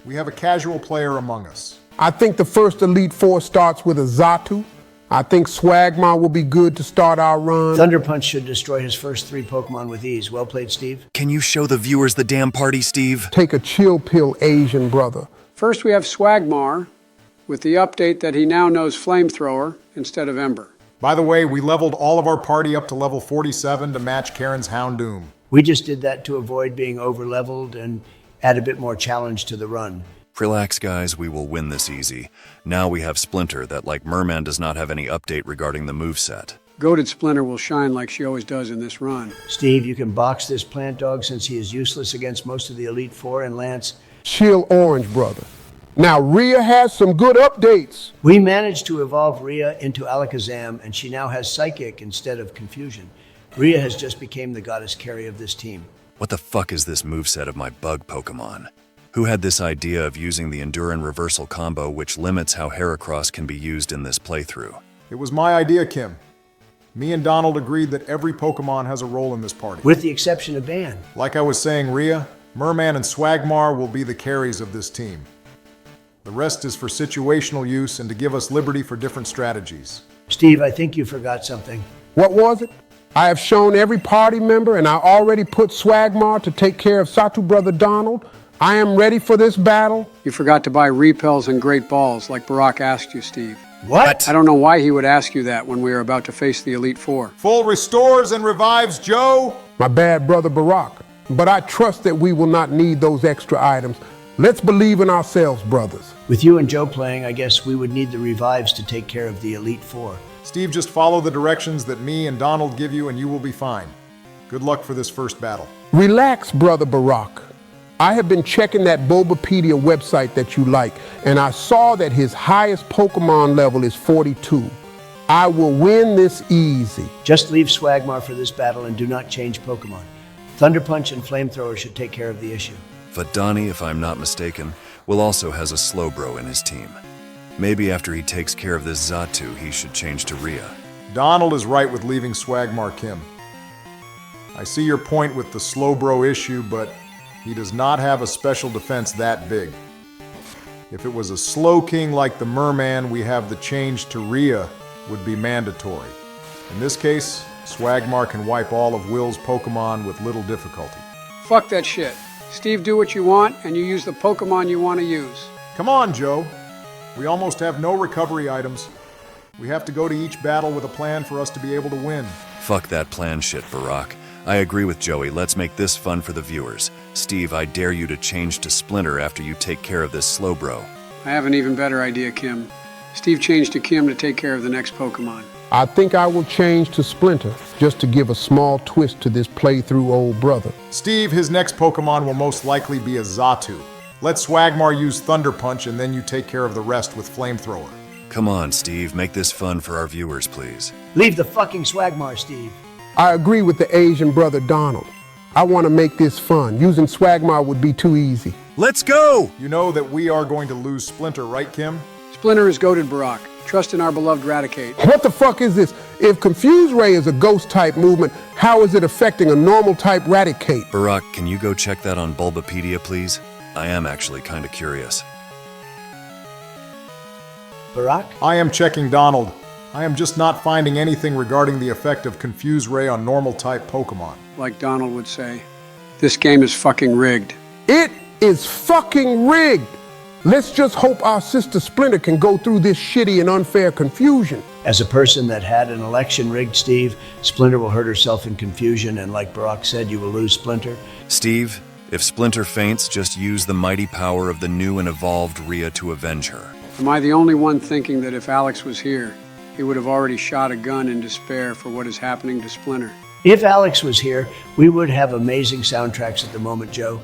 We have a casual player among us. I think the first Elite Four starts with a Zatu. I think Swagmar will be good to start our run. Thunder Punch should destroy his first 3 Pokemon with ease. Well played, Steve. Can you show the viewers the damn party, Steve? Take a chill pill, Asian brother. First we have Swagmar, with the update that he now knows Flamethrower instead of Ember. By the way, we leveled all of our party up to level 47 to match Karen's Houndoom. We just did that to avoid being over-leveled and add a bit more challenge to the run. Relax, guys, we will win this easy. Now we have Splinter that, like Merman, does not have any update regarding the moveset. Goated Splinter will shine like she always does in this run. Steve, you can box this plant dog since he is useless against most of the Elite Four, and Lance... Chill orange, brother. Now, Rhea has some good updates. We managed to evolve Rhea into Alakazam, and she now has Psychic instead of Confusion. Rhea has just become the goddess carry of this team. What the fuck is this moveset of my bug Pokemon? Who had this idea of using the Enduran reversal combo which limits how Heracross can be used in this playthrough? It was my idea, Kim. Me and Donald agreed that every Pokemon has a role in this party. With the exception of Ban. Like I was saying, Rhea, Merman and Swagmar will be the carries of this team. The rest is for situational use and to give us liberty for different strategies. Steve, I think you forgot something. What was it? I have shown every party member and I already put Swagmar to take care of Satu Brother Donald. I am ready for this battle. You forgot to buy repels and great balls like Barack asked you, Steve. What? I don't know why he would ask you that when we are about to face the Elite Four. Full restores and revives, Joe! My bad, Brother Barack. But I trust that we will not need those extra items. Let's believe in ourselves, brothers. With you and Joe playing, I guess we would need the revives to take care of the Elite Four. Steve, just follow the directions that me and Donald give you and you will be fine. Good luck for this first battle. Relax, Brother Barack. I have been checking that Bulbapedia website that you like, and I saw that his highest Pokemon level is 42. I will win this easy. Just leave Swagmar for this battle and do not change Pokemon. Thunder Punch and Flamethrower should take care of the issue. But Donnie, if I'm not mistaken, Will also has a Slowbro in his team. Maybe after he takes care of this Zatu, he should change to Rhea. Donald is right with leaving Swagmar Kim. I see your point with the Slowbro issue, but he does not have a special defense that big. If it was a Slow King like the Merman, we have the change to Rhea would be mandatory. In this case, Swagmar can wipe all of Will's Pokemon with little difficulty. Fuck that shit. Steve, do what you want, and you use the Pokemon you want to use. Come on, Joe. We almost have no recovery items. We have to go to each battle with a plan for us to be able to win. Fuck that plan shit, Barack. I agree with Joey. Let's make this fun for the viewers. Steve, I dare you to change to Splinter after you take care of this Slowbro. I have an even better idea, Kim. Steve changed to Kim to take care of the next Pokemon. I think I will change to Splinter just to give a small twist to this playthrough, old brother. Steve, his next Pokemon will most likely be a Zatu. Let Swagmar use Thunder Punch and then you take care of the rest with Flamethrower. Come on, Steve. Make this fun for our viewers, please. Leave the fucking Swagmar, Steve. I agree with the Asian brother Donald. I want to make this fun. Using Swagmar would be too easy. Let's go! You know that we are going to lose Splinter, right, Kim? Splinter is goated, Barack. Trust in our beloved Raticate. What the fuck is this? If Confuse Ray is a ghost-type movement, how is it affecting a normal-type Raticate? Barack, can you go check that on Bulbapedia, please? I am actually kind of curious. Barack? I am checking Donald. I am just not finding anything regarding the effect of Confuse Ray on normal-type Pokémon. Like Donald would say, this game is fucking rigged. It is fucking rigged! Let's just hope our sister Splinter can go through this shitty and unfair confusion. As a person that had an election rigged, Steve, Splinter will hurt herself in confusion, and like Barack said, you will lose Splinter. Steve, if Splinter faints, just use the mighty power of the new and evolved Rhea to avenge her. Am I the only one thinking that if Alex was here, he would have already shot a gun in despair for what is happening to Splinter? If Alex was here, we would have amazing soundtracks at the moment, Joe.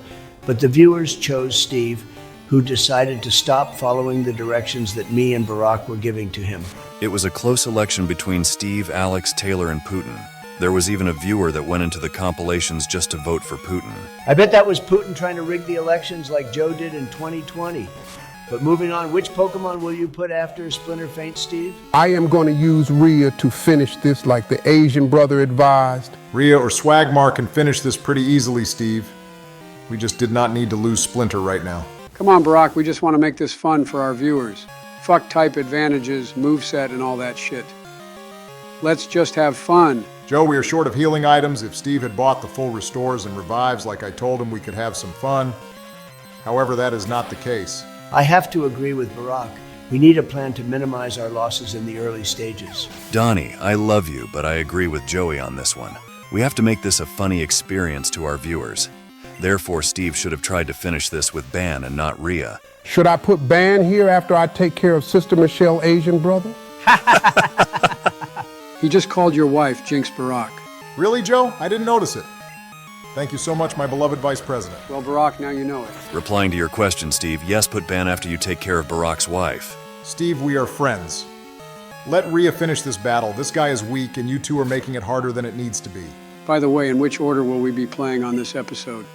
But the viewers chose Steve, who decided to stop following the directions that me and Barack were giving to him. It was a close election between Steve, Alex, Taylor, and Putin. There was even a viewer that went into the compilations just to vote for Putin. I bet that was Putin trying to rig the elections like Joe did in 2020. But moving on, which Pokemon will you put after Splinter faints, Steve? I am going to use Rhea to finish this like the Asian brother advised. Rhea or Swagmar can finish this pretty easily, Steve. We just did not need to lose Splinter right now. Come on, Barack, we just want to make this fun for our viewers. Fuck type advantages, moveset, and all that shit. Let's just have fun. Joe, we are short of healing items. If Steve had bought the full restores and revives like I told him, we could have some fun. However, that is not the case. I have to agree with Barack. We need a plan to minimize our losses in the early stages. Donnie, I love you, but I agree with Joey on this one. We have to make this a funny experience to our viewers. Therefore, Steve should have tried to finish this with Ban and not Rhea. Should I put Ban here after I take care of Sister Michelle, Asian brother? He just called your wife Jinx Barack. Really, Joe? I didn't notice it. Thank you so much, my beloved Vice President. Well, Barack, now you know it. Replying to your question, Steve, yes, put Ban after you take care of Barack's wife. Steve, we are friends. Let Rhea finish this battle. This guy is weak, and you two are making it harder than it needs to be. By the way, in which order will we be playing on this episode?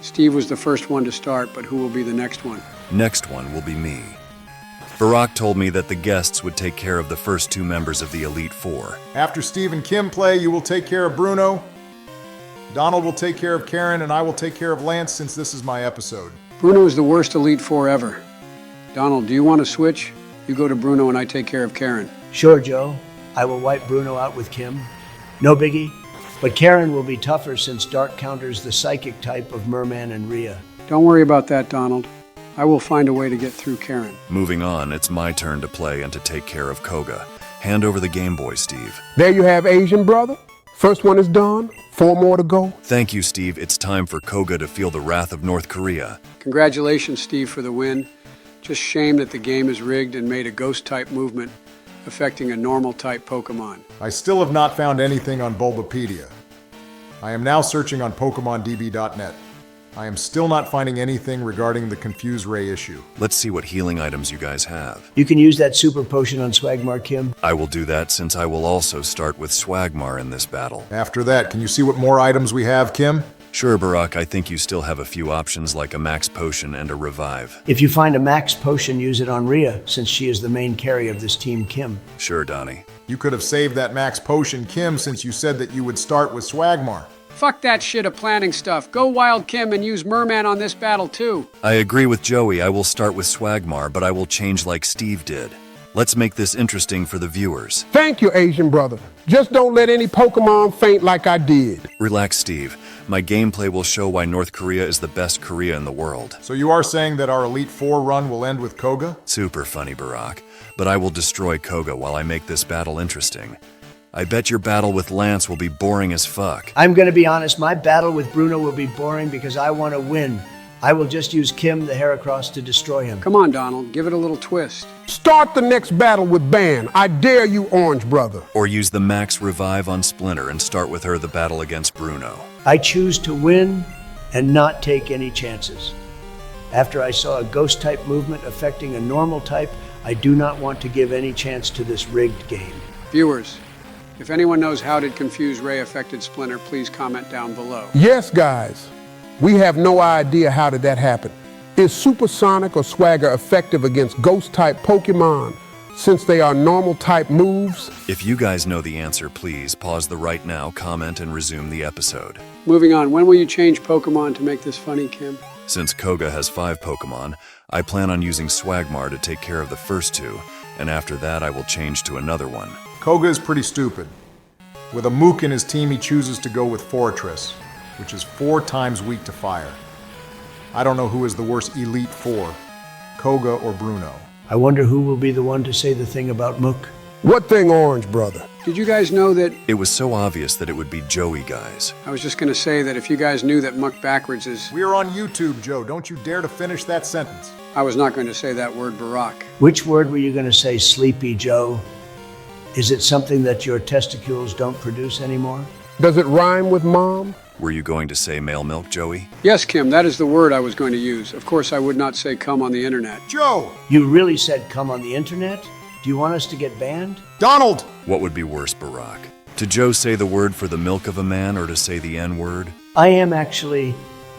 Steve was the first one to start, but who will be the next one? Next one will be me. Barack told me that the guests would take care of the first two members of the Elite Four. After Steve and Kim play, you will take care of Bruno. Donald will take care of Karen, and I will take care of Lance since this is my episode. Bruno is the worst Elite Four ever. Donald, do you want to switch? You go to Bruno and I take care of Karen. Sure, Joe. I will wipe Bruno out with Kim. No biggie. But Karen will be tougher since Dark counters the psychic type of Merman and Rhea. Don't worry about that, Donald. I will find a way to get through Karen. Moving on, it's my turn to play and to take care of Koga. Hand over the Game Boy, Steve. There you have Asian brother. First one is done. 4 more to go. Thank you, Steve. It's time for Koga to feel the wrath of North Korea. Congratulations, Steve, for the win. Just shame that the game is rigged and made a ghost-type movement affecting a normal-type Pokemon. I still have not found anything on Bulbapedia. I am now searching on PokemonDB.net. I am still not finding anything regarding the Confuse Ray issue. Let's see what healing items you guys have. You can use that super potion on Swagmar, Kim. I will do that since I will also start with Swagmar in this battle. After that, can you see what more items we have, Kim? Sure, Barack. I think you still have a few options like a max potion and a revive. If you find a max potion, use it on Rhea, since she is the main carry of this team, Kim. Sure, Donnie. You could have saved that max potion, Kim, since you said that you would start with Swagmar. Fuck that shit of planning stuff. Go Wild Kim and use Merman on this battle too. I agree with Joey. I will start with Swagmar, but I will change like Steve did. Let's make this interesting for the viewers. Thank you, Asian brother. Just don't let any Pokemon faint like I did. Relax, Steve. My gameplay will show why North Korea is the best Korea in the world. So you are saying that our Elite Four run will end with Koga? Super funny, Barack. But I will destroy Koga while I make this battle interesting. I bet your battle with Lance will be boring as fuck. I'm gonna be honest, my battle with Bruno will be boring because I want to win. I will just use Kim the Heracross to destroy him. Come on, Donald, give it a little twist. Start the next battle with Ban. I dare you, Orange brother. Or use the max revive on Splinter and start with her the battle against Bruno. I choose to win and not take any chances. After I saw a ghost type movement affecting a normal type, I do not want to give any chance to this rigged game. Viewers, if anyone knows how did Confuse Ray affected Splinter, please comment down below. Yes, guys. We have no idea how did that happen. Is Supersonic or Swagger effective against Ghost-type Pokémon, since they are normal-type moves? If you guys know the answer, please pause the right now, comment, and resume the episode. Moving on, when will you change Pokemon to make this funny, Kim? Since Koga has 5 Pokemon, I plan on using Swagmar to take care of the first 2, and after that I will change to another one. Koga is pretty stupid. With a Mook in his team, he chooses to go with Fortress, which is 4 times weak to fire. I don't know who is the worst Elite Four, Koga or Bruno. I wonder who will be the one to say the thing about Mook. What thing, Orange Brother? Did you guys know that... It was so obvious that it would be Joey, guys. I was just going to say that if you guys knew that Muck backwards is... We are on YouTube, Joe. Don't you dare to finish that sentence. I was not going to say that word, Barack. Which word were you going to say, Sleepy Joe? Is it something that your testicles don't produce anymore? Does it rhyme with mom? Were you going to say male milk, Joey? Yes, Kim, that is the word I was going to use. Of course, I would not say come on the internet. Joe! You really said come on the internet? Do you want us to get banned? Donald! What would be worse, Barack? To Joe say the word for the milk of a man or to say the N-word? I am actually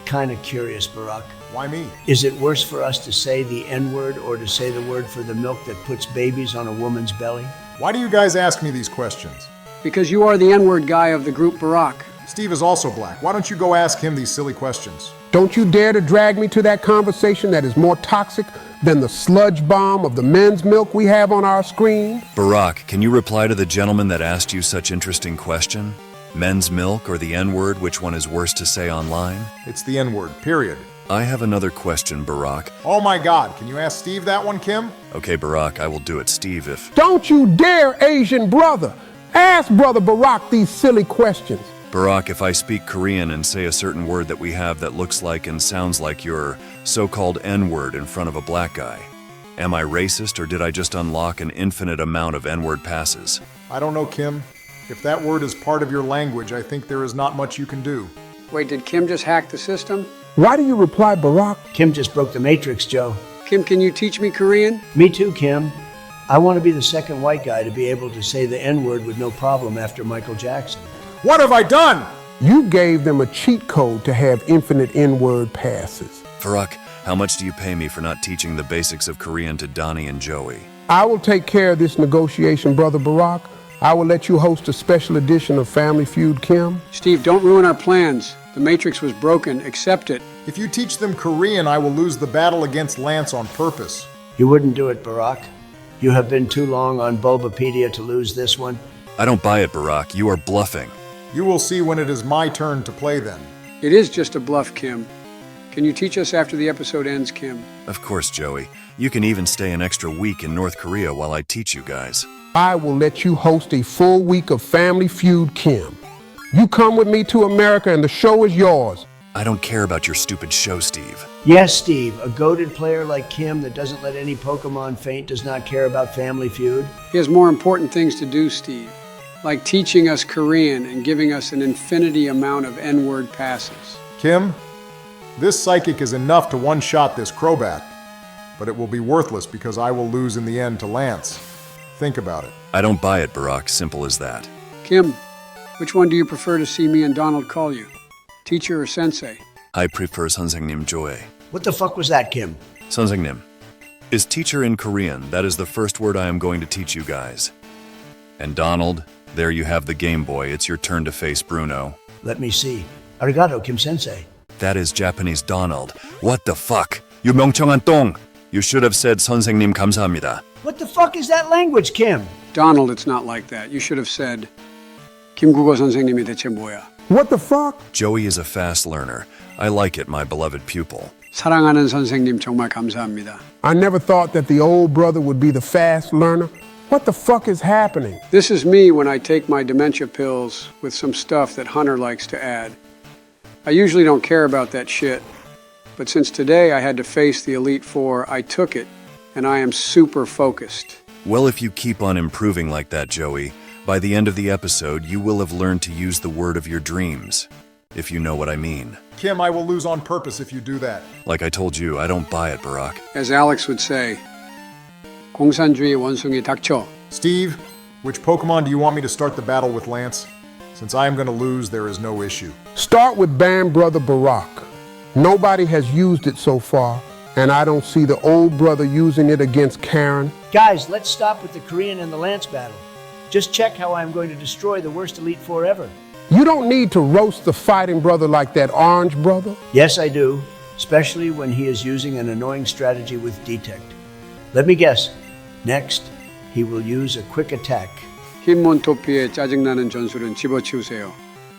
kind of curious, Barack. Why me? Is it worse for us to say the N-word or to say the word for the milk that puts babies on a woman's belly? Why do you guys ask me these questions? Because you are the N-word guy of the group, Barack. Steve is also black. Why don't you go ask him these silly questions? Don't you dare to drag me to that conversation that is more toxic than the sludge bomb of the men's milk we have on our screen? Barack, can you reply to the gentleman that asked you such interesting question? Men's milk or the N-word, which one is worse to say online? It's the N-word, period. I have another question, Barack. Oh my God, can you ask Steve that one, Kim? Okay, Barack, I will do it. Steve, if... Don't you dare, Asian brother! Ask Brother Barack these silly questions. Barack, if I speak Korean and say a certain word that we have that looks like and sounds like your so-called N-word in front of a black guy, am I racist or did I just unlock an infinite amount of N-word passes? I don't know, Kim. If that word is part of your language, I think there is not much you can do. Wait, did Kim just hack the system? Why do you reply, Barack? Kim just broke the matrix, Joe. Kim, can you teach me Korean? Me too, Kim. I want to be the second white guy to be able to say the N-word with no problem after Michael Jackson. What have I done? You gave them a cheat code to have infinite N-word passes. Barack, how much do you pay me for not teaching the basics of Korean to Donnie and Joey? I will take care of this negotiation, Brother Barack. I will let you host a special edition of Family Feud, Kim. Steve, don't ruin our plans. The Matrix was broken. Accept it. If you teach them Korean, I will lose the battle against Lance on purpose. You wouldn't do it, Barack. You have been too long on Bulbapedia to lose this one. I don't buy it, Barack. You are bluffing. You will see when it is my turn to play then. It is just a bluff, Kim. Can you teach us after the episode ends, Kim? Of course, Joey. You can even stay an extra week in North Korea while I teach you guys. I will let you host a full week of Family Feud, Kim. You come with me to America and the show is yours. I don't care about your stupid show, Steve. Yes, Steve. A goated player like Kim that doesn't let any Pokemon faint does not care about Family Feud. He has more important things to do, Steve. Like teaching us Korean and giving us an infinity amount of N-word passes. Kim, this psychic is enough to one-shot this Crobat, but it will be worthless because I will lose in the end to Lance. Think about it. I don't buy it, Barack. Simple as that. Kim, which one do you prefer to see me and Donald call you? Teacher or sensei? I prefer 선생님 Joey. What the fuck was that, Kim? 선생님 is teacher in Korean. That is the first word I am going to teach you guys. And Donald, there you have the Game Boy. It's your turn to face Bruno. Let me see. Arigato, Kim-sensei. That is Japanese Donald. What the fuck? You 멍청한 똥! You should have said 선생님 감사합니다. What the fuck is that language, Kim? Donald, it's not like that. You should have said 김국어 선생님이 대체 뭐야? What the fuck? Joey is a fast learner. I like it, my beloved pupil. 사랑하는 선생님 정말 감사합니다. I never thought that the old brother would be the fast learner. What the fuck is happening? This is me when I take my dementia pills with some stuff that Hunter likes to add. I usually don't care about that shit, but since today I had to face the Elite Four, I took it, and I am super focused. Well, if you keep on improving like that, Joey, by the end of the episode, you will have learned to use the word of your dreams, if you know what I mean. Kim, I will lose on purpose if you do that. Like I told you, I don't buy it, Barack. As Alex would say, 공산주의 원숭이 닥쳐. Steve, which Pokemon do you want me to start the battle with, Lance? Since I am going to lose, there is no issue. Start with Band Brother Barack. Nobody has used it so far, and I don't see the old brother using it against Karen. Guys, let's stop with the Korean and the Lance battle. Just check how I'm going to destroy the worst Elite Four ever. You don't need to roast the fighting brother like that orange brother. Yes, I do, especially when he is using an annoying strategy with Detect. Let me guess. Next, he will use a quick attack. 흰몬 토피의 짜증나는 전술은 집어치우세요.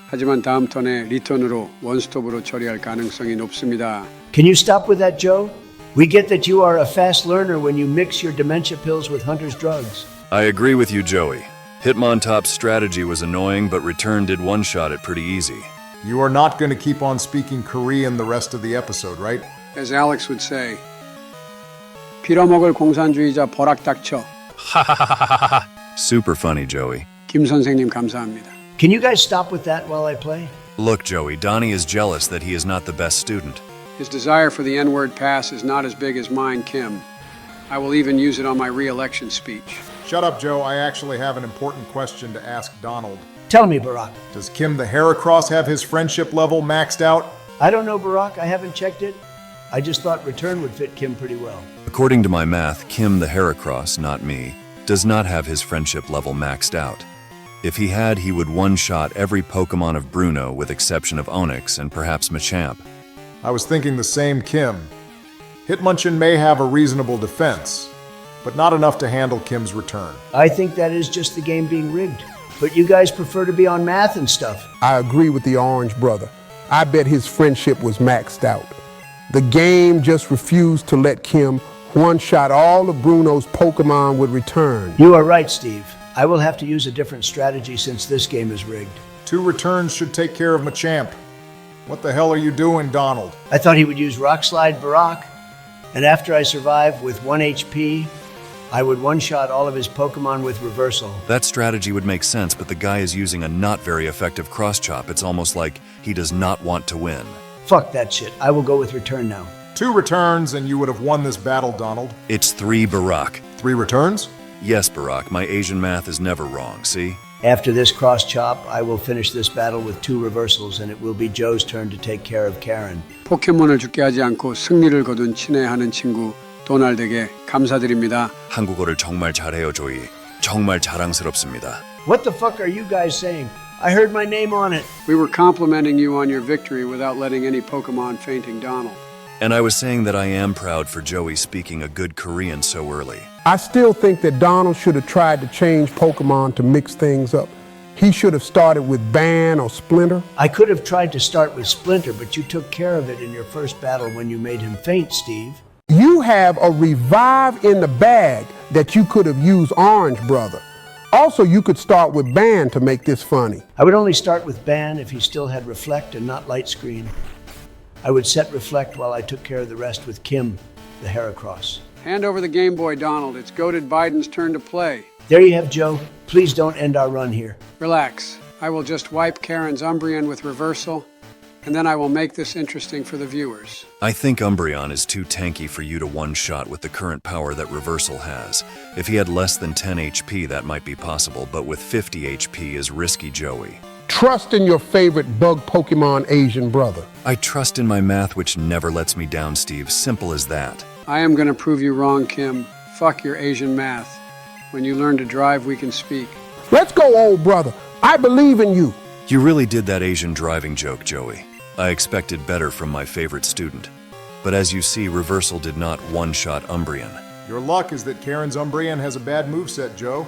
하지만 다음 턴에 리턴으로 원스톱으로 처리할 가능성이 높습니다. Can you stop with that, Joe? We get that you are a fast learner when you mix your dementia pills with Hunter's drugs. I agree with you, Joey. Hitmontop's strategy was annoying, but Return did one-shot it pretty easy. You are not going to keep on speaking Korean the rest of the episode, right? As Alex would say, 빌어먹을 공산주의자 버락 닥쳐. Super funny, Joey. 김 선생님 감사합니다. Can you guys stop with that while I play? Look, Joey, Donnie is jealous that he is not the best student. His desire for the N-word pass is not as big as mine, Kim. I will even use it on my re-election speech. Shut up, Joe. I actually have an important question to ask Donald. Tell me, Barack. Does Kim the Heracross have his friendship level maxed out? I don't know, Barack. I haven't checked it. I just thought Return would fit Kim pretty well. According to my math, Kim the Heracross, not me, does not have his friendship level maxed out. If he had, he would one-shot every Pokemon of Bruno with exception of Onix and perhaps Machamp. I was thinking the same, Kim. Hitmonchan may have a reasonable defense, but not enough to handle Kim's return. I think that is just the game being rigged. But you guys prefer to be on math and stuff. I agree with the orange brother. I bet his friendship was maxed out. The game just refused to let Kim one-shot all of Bruno's Pokemon with Return. You are right, Steve. I will have to use a different strategy since this game is rigged. 2 returns should take care of Machamp. What the hell are you doing, Donald? I thought he would use Rock Slide Barack, and after I survive with 1 HP, I would one-shot all of his Pokemon with Reversal. That strategy would make sense, but the guy is using a not very effective cross-chop. It's almost like he does not want to win. Fuck that shit. I will go with Return now. 2 returns and you would have won this battle, Donald. It's 3, Barack. 3 returns? Yes, Barack. My Asian math is never wrong, see? After this cross-chop, I will finish this battle with 2 reversals, and it will be Joe's turn to take care of Karen. 포켓몬을 죽게 하지 않고 승리를 거둔 친애하는 친구 도날드에게 감사드립니다. 한국어를 정말 잘해요, 조이. 정말 자랑스럽습니다. What the fuck are you guys saying? I heard my name on it. We were complimenting you on your victory without letting any Pokemon fainting Donald. And I was saying that I am proud for Joey speaking a good Korean so early. I still think that Donald should have tried to change Pokemon to mix things up. He should have started with Ban or Splinter. I could have tried to start with Splinter, but you took care of it in your first battle when you made him faint, Steve. You have a revive in the bag that you could have used Orange Brother. Also, you could start with Ban to make this funny. I would only start with Ban if he still had Reflect and not Light Screen. I would set Reflect while I took care of the rest with Kim, the Heracross. Hand over the Game Boy, Donald. It's goated Biden's turn to play. There you have Joe. Please don't end our run here. Relax. I will just wipe Karen's Umbreon with Reversal, and then I will make this interesting for the viewers. I think Umbreon is too tanky for you to one-shot with the current power that Reversal has. If he had less than 10 HP, that might be possible, but with 50 HP is risky, Joey. Trust in your favorite bug Pokemon Asian brother. I trust in my math, which never lets me down, Steve. Simple as that. I am going to prove you wrong, Kim. Fuck your Asian math. When you learn to drive, we can speak. Let's go, old brother. I believe in you. You really did that Asian driving joke, Joey. I expected better from my favorite student. But as you see, Reversal did not one-shot Umbreon. Your luck is that Karen's Umbreon has a bad moveset, Joe.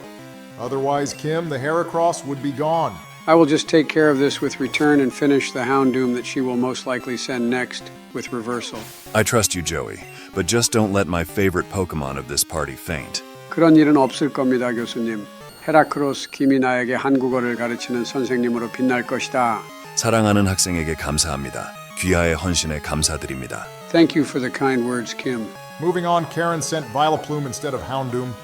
Otherwise, Kim, the Heracross, would be gone. I will just take care of this with Return and finish the Houndoom that she will most likely send next with Reversal. I trust you, Joey, but just don't let my favorite Pokemon of this party faint. 그런 일은 없을 겁니다, 교수님. 헤라크로스 김이 나에게 한국어를 가르치는 선생님으로 빛날 것이다. 사랑하는 학생에게 감사합니다. 귀하의 헌신에 감사드립니다. Thank you for the kind words, Kim. Moving on, Karen sent Vileplume instead of Houndoom.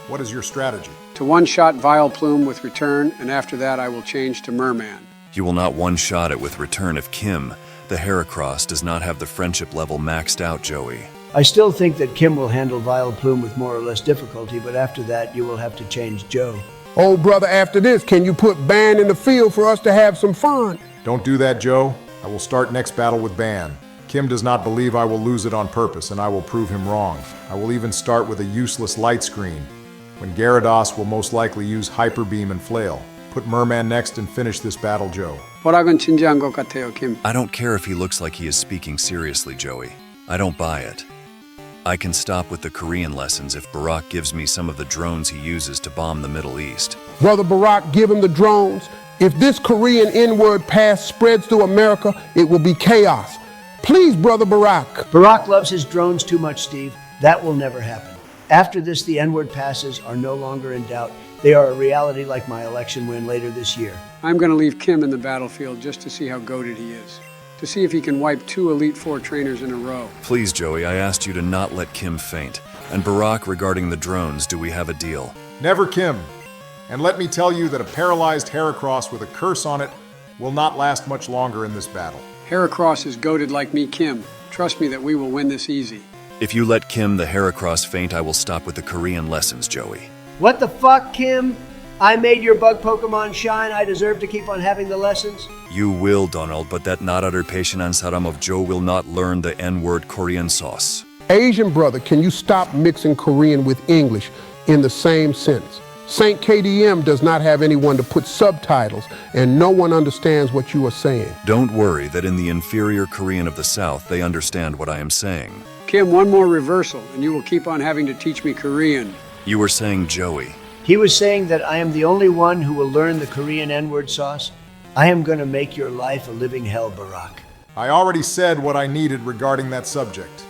What is your strategy? To one-shot Vileplume with Return, and after that I will change to Merman. You will not one-shot it with Return if Kim, the Heracross, does not have the friendship level maxed out, Joey. I still think that Kim will handle Vileplume with more or less difficulty, but after that you will have to change Joe. Old brother, after this, can you put Ban in the field for us to have some fun? Don't do that, Joe. I will start next battle with Ban. Kim does not believe I will lose it on purpose, and I will prove him wrong. I will even start with a useless light screen, when Gyarados will most likely use Hyper Beam and Flail. Put Merman next and finish this battle, Joe. 버락은 진지한 것 같아요, Kim. I don't care if he looks like he is speaking seriously, Joey. I don't buy it. I can stop with the Korean lessons if Barack gives me some of the drones he uses to bomb the Middle East. Brother Barack, give him the drones. If this Korean N-word pass spreads through America, it will be chaos. Please, Brother Barack. Barack loves his drones too much, Steve. That will never happen. After this, the N-word passes are no longer in doubt. They are a reality like my election win later this year. I'm going to leave Kim in the battlefield just to see how goated he is. To see if he can wipe 2 Elite Four trainers in a row. Please, Joey, I asked you to not let Kim faint. And Barack, regarding the drones, do we have a deal? Never Kim. And let me tell you that a paralyzed Heracross with a curse on it will not last much longer in this battle. Heracross is goated like me, Kim. Trust me that we will win this easy. If you let Kim the Heracross faint, I will stop with the Korean lessons, Joey. What the fuck, Kim? I made your bug Pokemon shine. I deserve to keep on having the lessons. You will, Donald, but that 나라를 배신한 사람 of Joe will not learn the N-word Korean sauce. Asian brother, can you stop mixing Korean with English in the same sentence? St. KDM does not have anyone to put subtitles, and no one understands what you are saying. Don't worry that in the inferior Korean of the South, they understand what I am saying. Kim, one more reversal, and you will keep on having to teach me Korean. You were saying Joey. He was saying that I am the only one who will learn the Korean N-word sauce. I am going to make your life a living hell, Barack. I already said what I needed regarding that subject.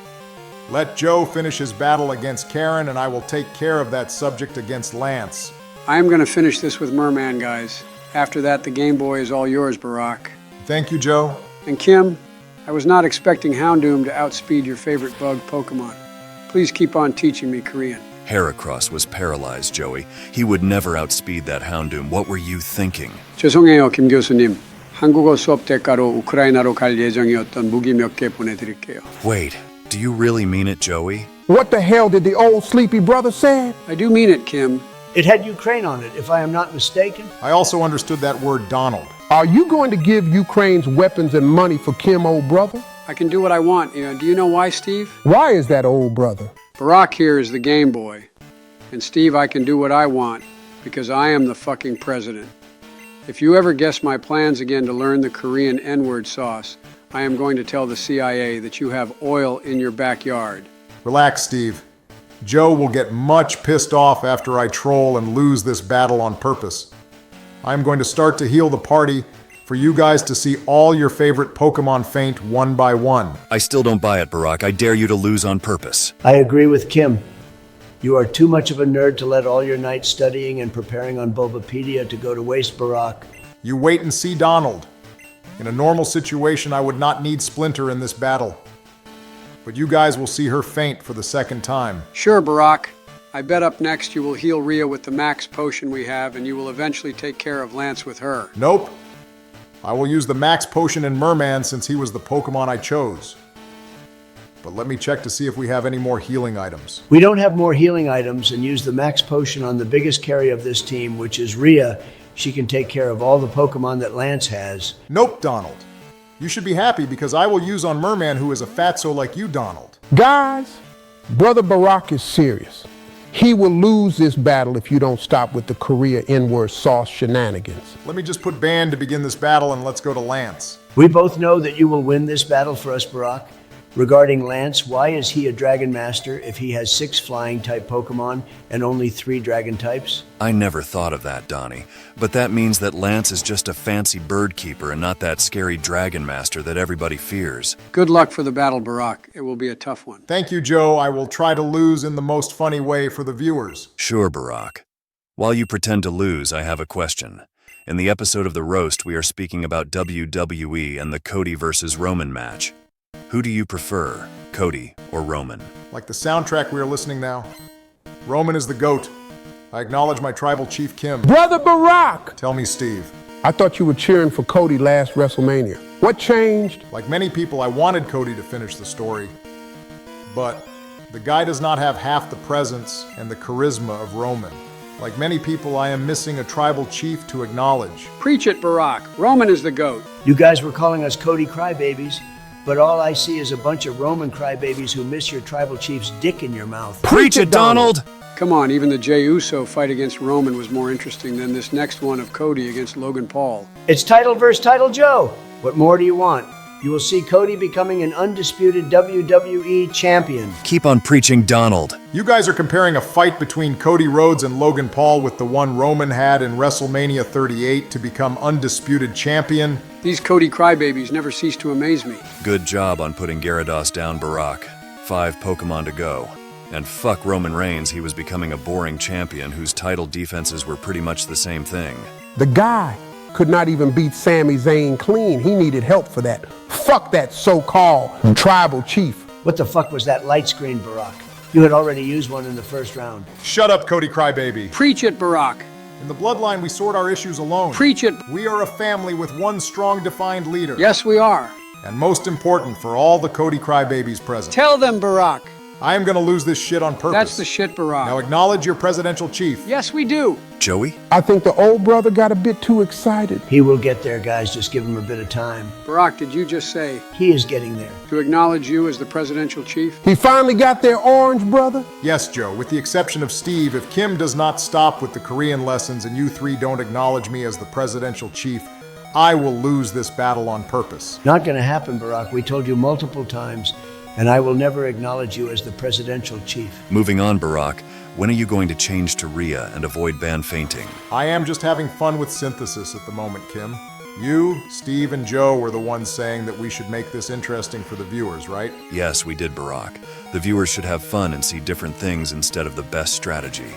Let Joe finish his battle against Karen, and I will take care of that subject against Lance. I am going to finish this with Merman, guys. After that, the Game Boy is all yours, Barack. Thank you, Joe. And Kim, I was not expecting Houndoom to outspeed your favorite bug Pokemon. Please keep on teaching me Korean. Heracross was paralyzed, Joey. He would never outspeed that Houndoom. What were you thinking? 죄송해요, 김 교수님. 한국어 수업 대가로 우크라이나로 갈 예정이었던 무기 몇 개 보내드릴게요. Wait, do you really mean it, Joey? What the hell did the old sleepy brother say? I do mean it, Kim. It had Ukraine on it, if I am not mistaken. I also understood that word Donald. Are you going to give Ukraine's weapons and money for Kim, old brother? I can do what I want. Do you know why, Steve? Why is that, old brother? Barack here is the Game Boy. And Steve, I can do what I want because I am the fucking president. If you ever guess my plans again to learn the Korean N-word sauce, I am going to tell the CIA that you have oil in your backyard. Relax, Steve. Joe will get much pissed off after I troll and lose this battle on purpose. I'm going to start to heal the party for you guys to see all your favorite Pokemon faint one by one. I still don't buy it, Barack. I dare you to lose on purpose. I agree with Kim. You are too much of a nerd to let all your nights studying and preparing on Bulbapedia to go to waste, Barack. You wait and see Donald. In a normal situation, I would not need Splinter in this battle. But you guys will see her faint for the second time. Sure, Barack. I bet up next you will heal Rhea with the max potion we have, and you will eventually take care of Lance with her. Nope. I will use the max potion in Merman since he was the Pokemon I chose. But let me check to see if we have any more healing items. We don't have more healing items, and use the max potion on the biggest carry of this team, which is Rhea. She can take care of all the Pokemon that Lance has. Nope, Donald. You should be happy because I will use on Merman, who is a fatso like you, Donald. Guys, Brother Barack is serious. He will lose this battle if you don't stop with the Korea N-word sauce shenanigans. Let me just put Ban to begin this battle and let's go to Lance. We both know that you will win this battle for us, Barack. Regarding Lance, why is he a Dragon Master if he has 6 Flying-type Pokemon and only 3 Dragon types? I never thought of that, Donnie. But that means that Lance is just a fancy bird keeper and not that scary Dragon Master that everybody fears. Good luck for the battle, Barack. It will be a tough one. Thank you, Joe. I will try to lose in the most funny way for the viewers. Sure, Barack. While you pretend to lose, I have a question. In the episode of The Roast, we are speaking about WWE and the Cody versus Roman match. Who do you prefer, Cody or Roman? Like the soundtrack we are listening now, Roman is the GOAT. I acknowledge my tribal chief Kim. Brother Barack! Tell me, Steve. I thought you were cheering for Cody last WrestleMania. What changed? Like many people, I wanted Cody to finish the story. But the guy does not have half the presence and the charisma of Roman. Like many people, I am missing a tribal chief to acknowledge. Preach it, Barack. Roman is the GOAT. You guys were calling us Cody crybabies. but all I see is a bunch of Roman crybabies who miss your tribal chief's dick in your mouth. Preach it, Donald! Come on, even the Jey Uso fight against Roman was more interesting than this next one of Cody against Logan Paul. It's title versus title, Joe. What more do you want? You will see Cody becoming an undisputed WWE champion. Keep on preaching, Donald. You guys are comparing a fight between Cody Rhodes and Logan Paul with the one Roman had in WrestleMania 38 to become undisputed champion. These Cody crybabies never cease to amaze me. Good job on putting Gyarados down, Barack. 5 Pokemon to go. And fuck Roman Reigns, he was becoming a boring champion whose title defenses were pretty much the same thing. The guy could not even beat Sami Zayn clean. He needed help for that. Fuck that so-called tribal chief. What the fuck was that light screen, Barack? You had already used one in the first round. Shut up, Cody Crybaby. Preach it, Barack. In the bloodline, we sort our issues alone. Preach it. We are a family with one strong, defined leader. Yes, we are. And most important for all the Cody Crybabies present. Tell them, Barack. I am gonna lose this shit on purpose. That's the shit, Barack. Now acknowledge your presidential chief. Yes, we do. Joey? I think the old brother got a bit too excited. He will get there, guys. Just give him a bit of time. Barack, did you just say He is getting there. to acknowledge you as the presidential chief? He finally got there, orange brother? Yes, Joe, with the exception of Steve, if Kim does not stop with the Korean lessons and you three don't acknowledge me as the presidential chief, I will lose this battle on purpose. Not gonna happen, Barack. We told you multiple times, and I will never acknowledge you as the presidential chief. Moving on, Barack. When are you going to change to Rhea and avoid ban fainting? I am just having fun with synthesis at the moment, Kim. You, Steve, and Joe were the ones saying that we should make this interesting for the viewers, right? Yes, we did, Barack. The viewers should have fun and see different things instead of the best strategy.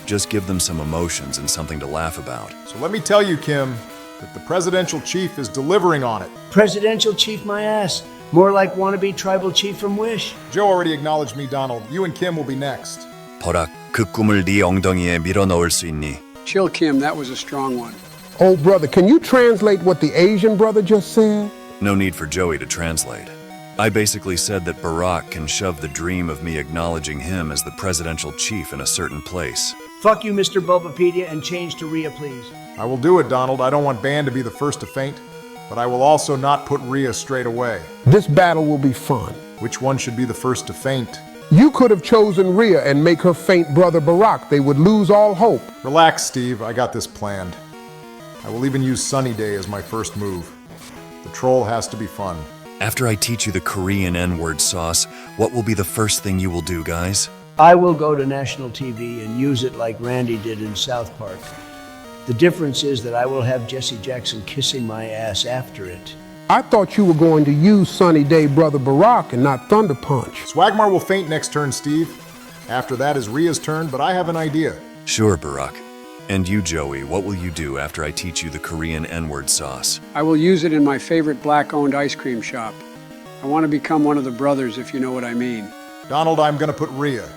Just give them some emotions and something to laugh about. So let me tell you, Kim, that the presidential chief is delivering on it. Presidential chief my ass. More like wannabe tribal chief from Wish. Joe already acknowledged me, Donald. You and Kim will be next. 버락, 그 꿈을 네 엉덩이에 밀어넣을 수 있니? Chill, Kim. That was a strong one. Old brother, can you translate what the Asian brother just said? No need for Joey to translate. I basically said that Barack can shove the dream of me acknowledging him as the presidential chief in a certain place. Fuck you, Mr. Bulbapedia, and change to Rhea, please. I will do it, Donald. I don't want Ban to be the first to faint, but I will also not put Rhea straight away. This battle will be fun. Which one should be the first to faint? You could have chosen Rhea and make her faint brother Barack. They would lose all hope. Relax, Steve. I got this planned. I will even use Sunny Day as my first move. The troll has to be fun. After I teach you the Korean N-word sauce, what will be the first thing you will do, guys? I will go to national TV and use it like Randy did in South Park. The difference is that I will have Jesse Jackson kissing my ass after it. I thought you were going to use Sunny Day brother Barack and not Thunder Punch. Swagmar will faint next turn, Steve. After that is Rhea's turn, but I have an idea. Sure, Barack. And you, Joey, what will you do after I teach you the Korean N-word sauce? I will use it in my favorite black-owned ice cream shop. I want to become one of the brothers, if you know what I mean. Donald, I'm going to put Rhea.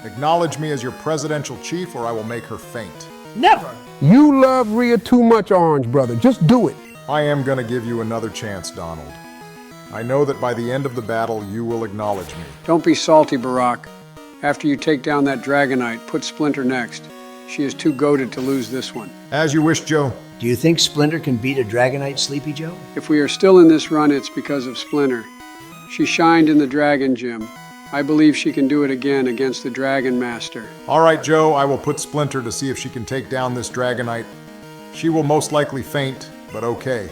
Acknowledge me as your presidential chief, or I will make her faint. Never! You love Rhea too much, orange brother. Just do it. I am going to give you another chance, Donald. I know that by the end of the battle, you will acknowledge me. Don't be salty, Barack. After you take down that Dragonite, put Splinter next. She is too goated to lose this one. As you wish, Joe. Do you think Splinter can beat a Dragonite, Sleepy Joe? If we are still in this run, it's because of Splinter. She shined in the Dragon Gym. I believe she can do it again against the Dragon Master. All right, Joe, I will put Splinter to see if she can take down this Dragonite. She will most likely faint, but okay.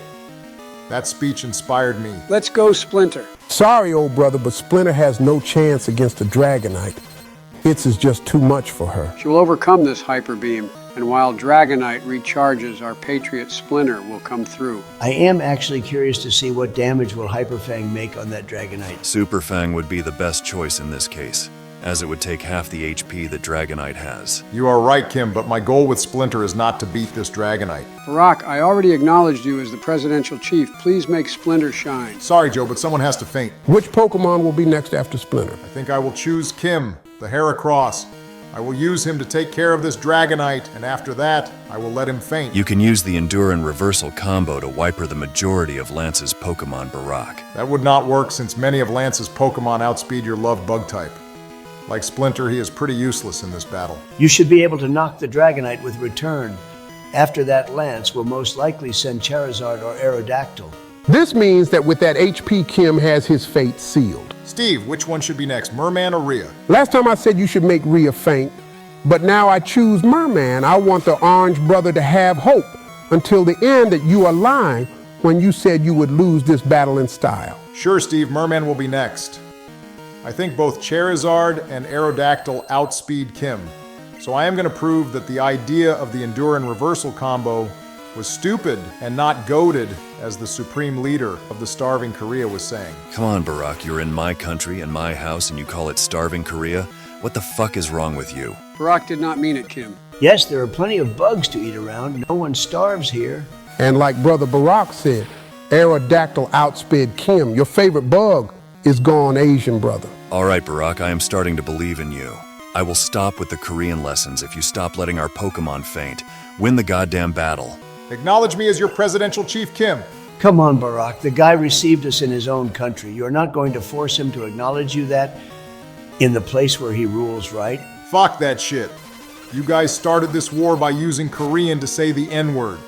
That speech inspired me. Let's go, Splinter. Sorry, old brother, but Splinter has no chance against the Dragonite. Hits is just too much for her. She will overcome this Hyper Beam, and while Dragonite recharges, our Patriot Splinter will come through. I am actually curious to see what damage will Hyper Fang make on that Dragonite. Super Fang would be the best choice in this case, as it would take half the HP that Dragonite has. You are right, Kim, but my goal with Splinter is not to beat this Dragonite. Barack, I already acknowledged you as the presidential chief. Please make Splinter shine. Sorry, Joe, but someone has to faint. Which Pokemon will be next after Splinter? I think I will choose Kim, the Heracross. I will use him to take care of this Dragonite, and after that, I will let him faint. You can use the Endure and Reversal combo to wiper the majority of Lance's Pokemon, Barack. That would not work since many of Lance's Pokemon outspeed your loved bug type. Like Splinter, he is pretty useless in this battle. You should be able to knock the Dragonite with Return. After that, Lance will most likely send Charizard or Aerodactyl. This means that with that HP, Kim has his fate sealed. Steve, which one should be next, Merman or Rhea? Last time I said you should make Rhea faint, but now I choose Merman. I want the Orange Brother to have hope until the end that you are lying when you said you would lose this battle in style. Sure, Steve, Merman will be next. I think both Charizard and Aerodactyl outspeed Kim, so I am going to prove that the idea of the Endurin reversal combo was stupid and not goated, as the supreme leader of the starving Korea was saying. Come on, Barack, you're in my country and my house and you call it starving Korea? What the fuck is wrong with you? Barack did not mean it, Kim. Yes, there are plenty of bugs to eat around. No one starves here. And like Brother Barack said, Aerodactyl outsped Kim. Your favorite bug is gone, Asian brother. All right, Barack, I am starting to believe in you. I will stop with the Korean lessons if you stop letting our Pokémon faint. Win the goddamn battle. Acknowledge me as your presidential chief, Kim. Come on, Barack. The guy received us in his own country. You're not going to force him to acknowledge you that in the place where he rules, right? Fuck that shit. You guys started this war by using Korean to say the N-word.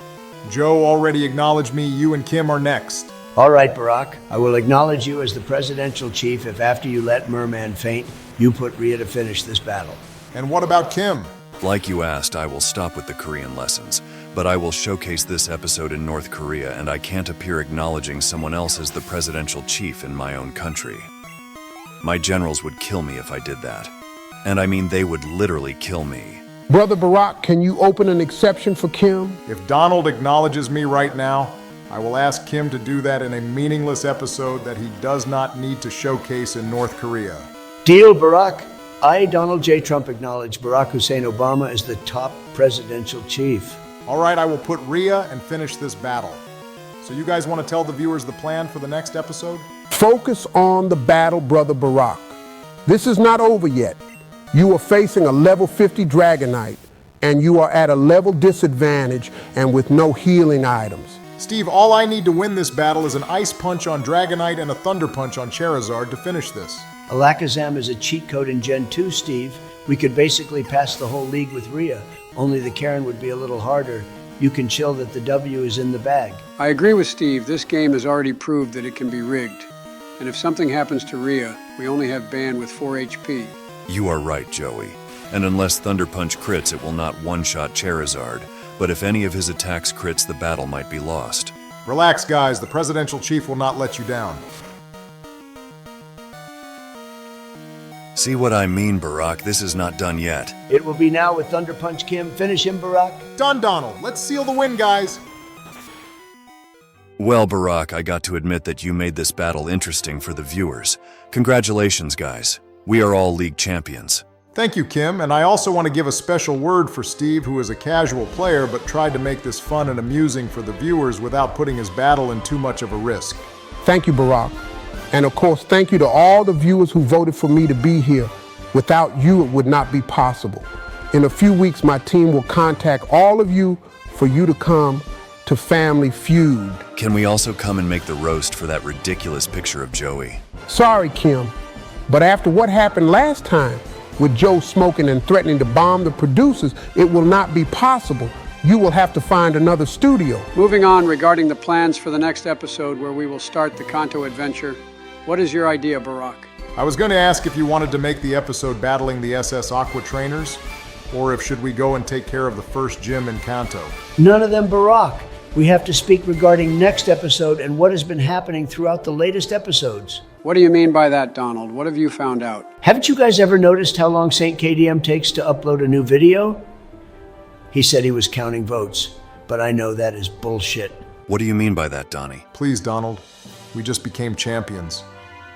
Joe already acknowledged me. You and Kim are next. All right, Barack. I will acknowledge you as the presidential chief if after you let Merman faint, you put Rhea to finish this battle. And what about Kim? Like you asked, I will stop with the Korean lessons, but I will showcase this episode in North Korea, and I can't appear acknowledging someone else as the presidential chief in my own country. My generals would kill me if I did that. And I mean, they would literally kill me. Brother Barack, can you open an exception for Kim? If Donald acknowledges me right now, I will ask Kim to do that in a meaningless episode that he does not need to showcase in North Korea. Deal, Barack. I, Donald J. Trump, acknowledge Barack Hussein Obama as the top presidential chief. All right, I will put Rhea and finish this battle. So you guys want to tell the viewers the plan for the next episode? Focus on the battle, Brother Barack. This is not over yet. You are facing a level 50 Dragonite, and you are at a level disadvantage and with no healing items. Steve, all I need to win this battle is an Ice Punch on Dragonite and a Thunder Punch on Charizard to finish this. Alakazam is a cheat code in Gen 2, Steve. We could basically pass the whole league with Rhea, only the Karen would be a little harder. You can chill that the W is in the bag. I agree with Steve. This game has already proved that it can be rigged. And if something happens to Rhea, we only have Ban with 4 HP. You are right, Joey. And unless Thunder Punch crits, it will not one-shot Charizard. But if any of his attacks crits, the battle might be lost. Relax, guys. The presidential chief will not let you down. See what I mean, Barack? This is not done yet. It will be now with Thunder Punch Kim. Finish him, Barack. Done, Donald. Let's seal the win, guys. Well, Barack, I got to admit that you made this battle interesting for the viewers. Congratulations, guys. We are all league champions. Thank you, Kim, and I also want to give a special word for Steve, who is a casual player but tried to make this fun and amusing for the viewers without putting his battle in too much of a risk. Thank you, Barack. And of course, thank you to all the viewers who voted for me to be here. Without you, it would not be possible. In a few weeks, my team will contact all of you for you to come to Family Feud. Can we also come and make the roast for that ridiculous picture of Joey? Sorry, Kim, but after what happened last time, with Joe smoking and threatening to bomb the producers, it will not be possible. You will have to find another studio. Moving on, regarding the plans for the next episode where we will start the Kanto adventure, what is your idea, Barack? I was going to ask if you wanted to make the episode battling the SS Aqua trainers, or if should we go and take care of the first gym in Kanto. None of them, Barack. We have to speak regarding next episode and what has been happening throughout the latest episodes. What do you mean by that, Donald? What have you found out? Haven't you guys ever noticed how long St. KDM takes to upload a new video? He said he was counting votes, but I know that is bullshit. What do you mean by that, Donnie? Please, Donald. We just became champions.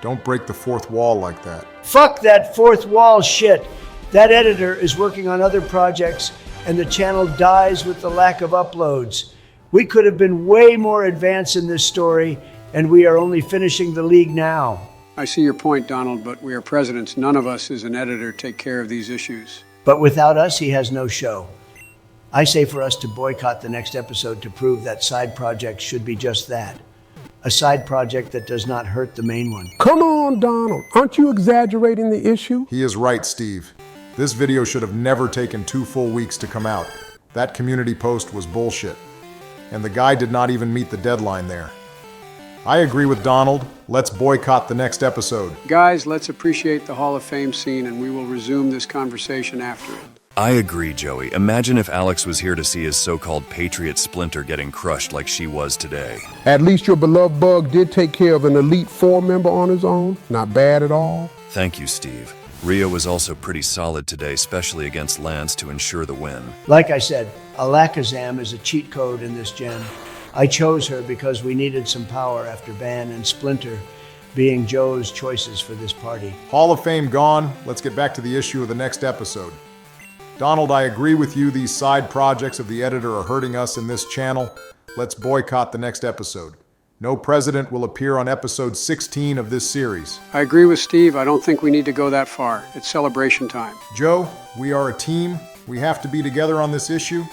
Don't break the fourth wall like that. Fuck that fourth wall shit. That editor is working on other projects, and the channel dies with the lack of uploads. We could have been way more advanced in this story, and we are only finishing the league now. I see your point, Donald, but we are presidents. None of us as an editor take care of these issues. But without us, he has no show. I say for us to boycott the next episode to prove that side projects should be just that. A side project that does not hurt the main one. Come on, Donald. Aren't you exaggerating the issue? He is right, Steve. This video should have never taken 2 full weeks to come out. That community post was bullshit. And the guy did not even meet the deadline there. I agree with Donald. Let's boycott the next episode. Guys, let's appreciate the Hall of Fame scene and we will resume this conversation after it. I agree, Joey. Imagine if Alex was here to see his so-called Patriot Splinter getting crushed like she was today. At least your beloved Bug did take care of an Elite Four member on his own. Not bad at all. Thank you, Steve. Rhea was also pretty solid today, especially against Lance to ensure the win. Like I said, Alakazam is a cheat code in this gen. I chose her because we needed some power after Ban and Splinter being Joe's choices for this party. Hall of Fame gone. Let's get back to the issue of the next episode. Donald, I agree with you. These side projects of the editor are hurting us in this channel. Let's boycott the next episode. No president will appear on episode 16 of this series. I agree with Steve. I don't think we need to go that far. It's celebration time. Joe, we are a team. We have to be together on this issue.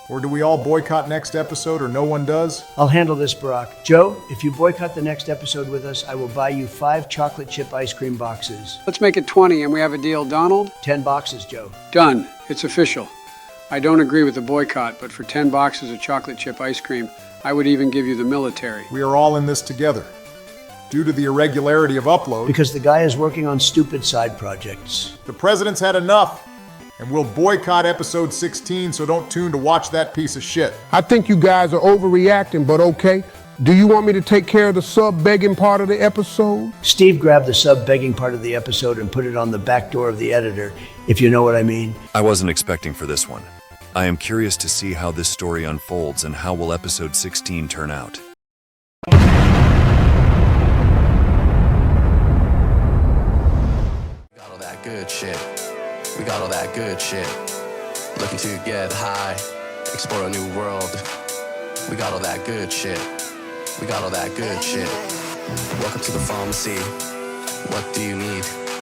Or do we all boycott next episode or no one does? I'll handle this, Barack. Joe, if you boycott the next episode with us, I will buy you 5 chocolate chip ice cream boxes. Let's make it 20 and we have a deal, Donald? 10 boxes, Joe. Done. It's official. I don't agree with the boycott, but for 10 boxes of chocolate chip ice cream, I would even give you the military. We are all in this together. Due to the irregularity of upload. Because the guy is working on stupid side projects. The president's had enough. And we'll boycott episode 16, so don't tune to watch that piece of shit. I think you guys are overreacting, but okay. Do you want me to take care of the sub-begging part of the episode? Steve grabbed the sub-begging part of the episode and put it on the back door of the editor, if you know what I mean. I wasn't expecting for this one. I am curious to see how this story unfolds and how will episode 16 turn out. Got all that good shit. We got all that good shit. Looking to get high, explore a new world. We got all that good shit. We got all that good shit. Welcome to the pharmacy. What do you need?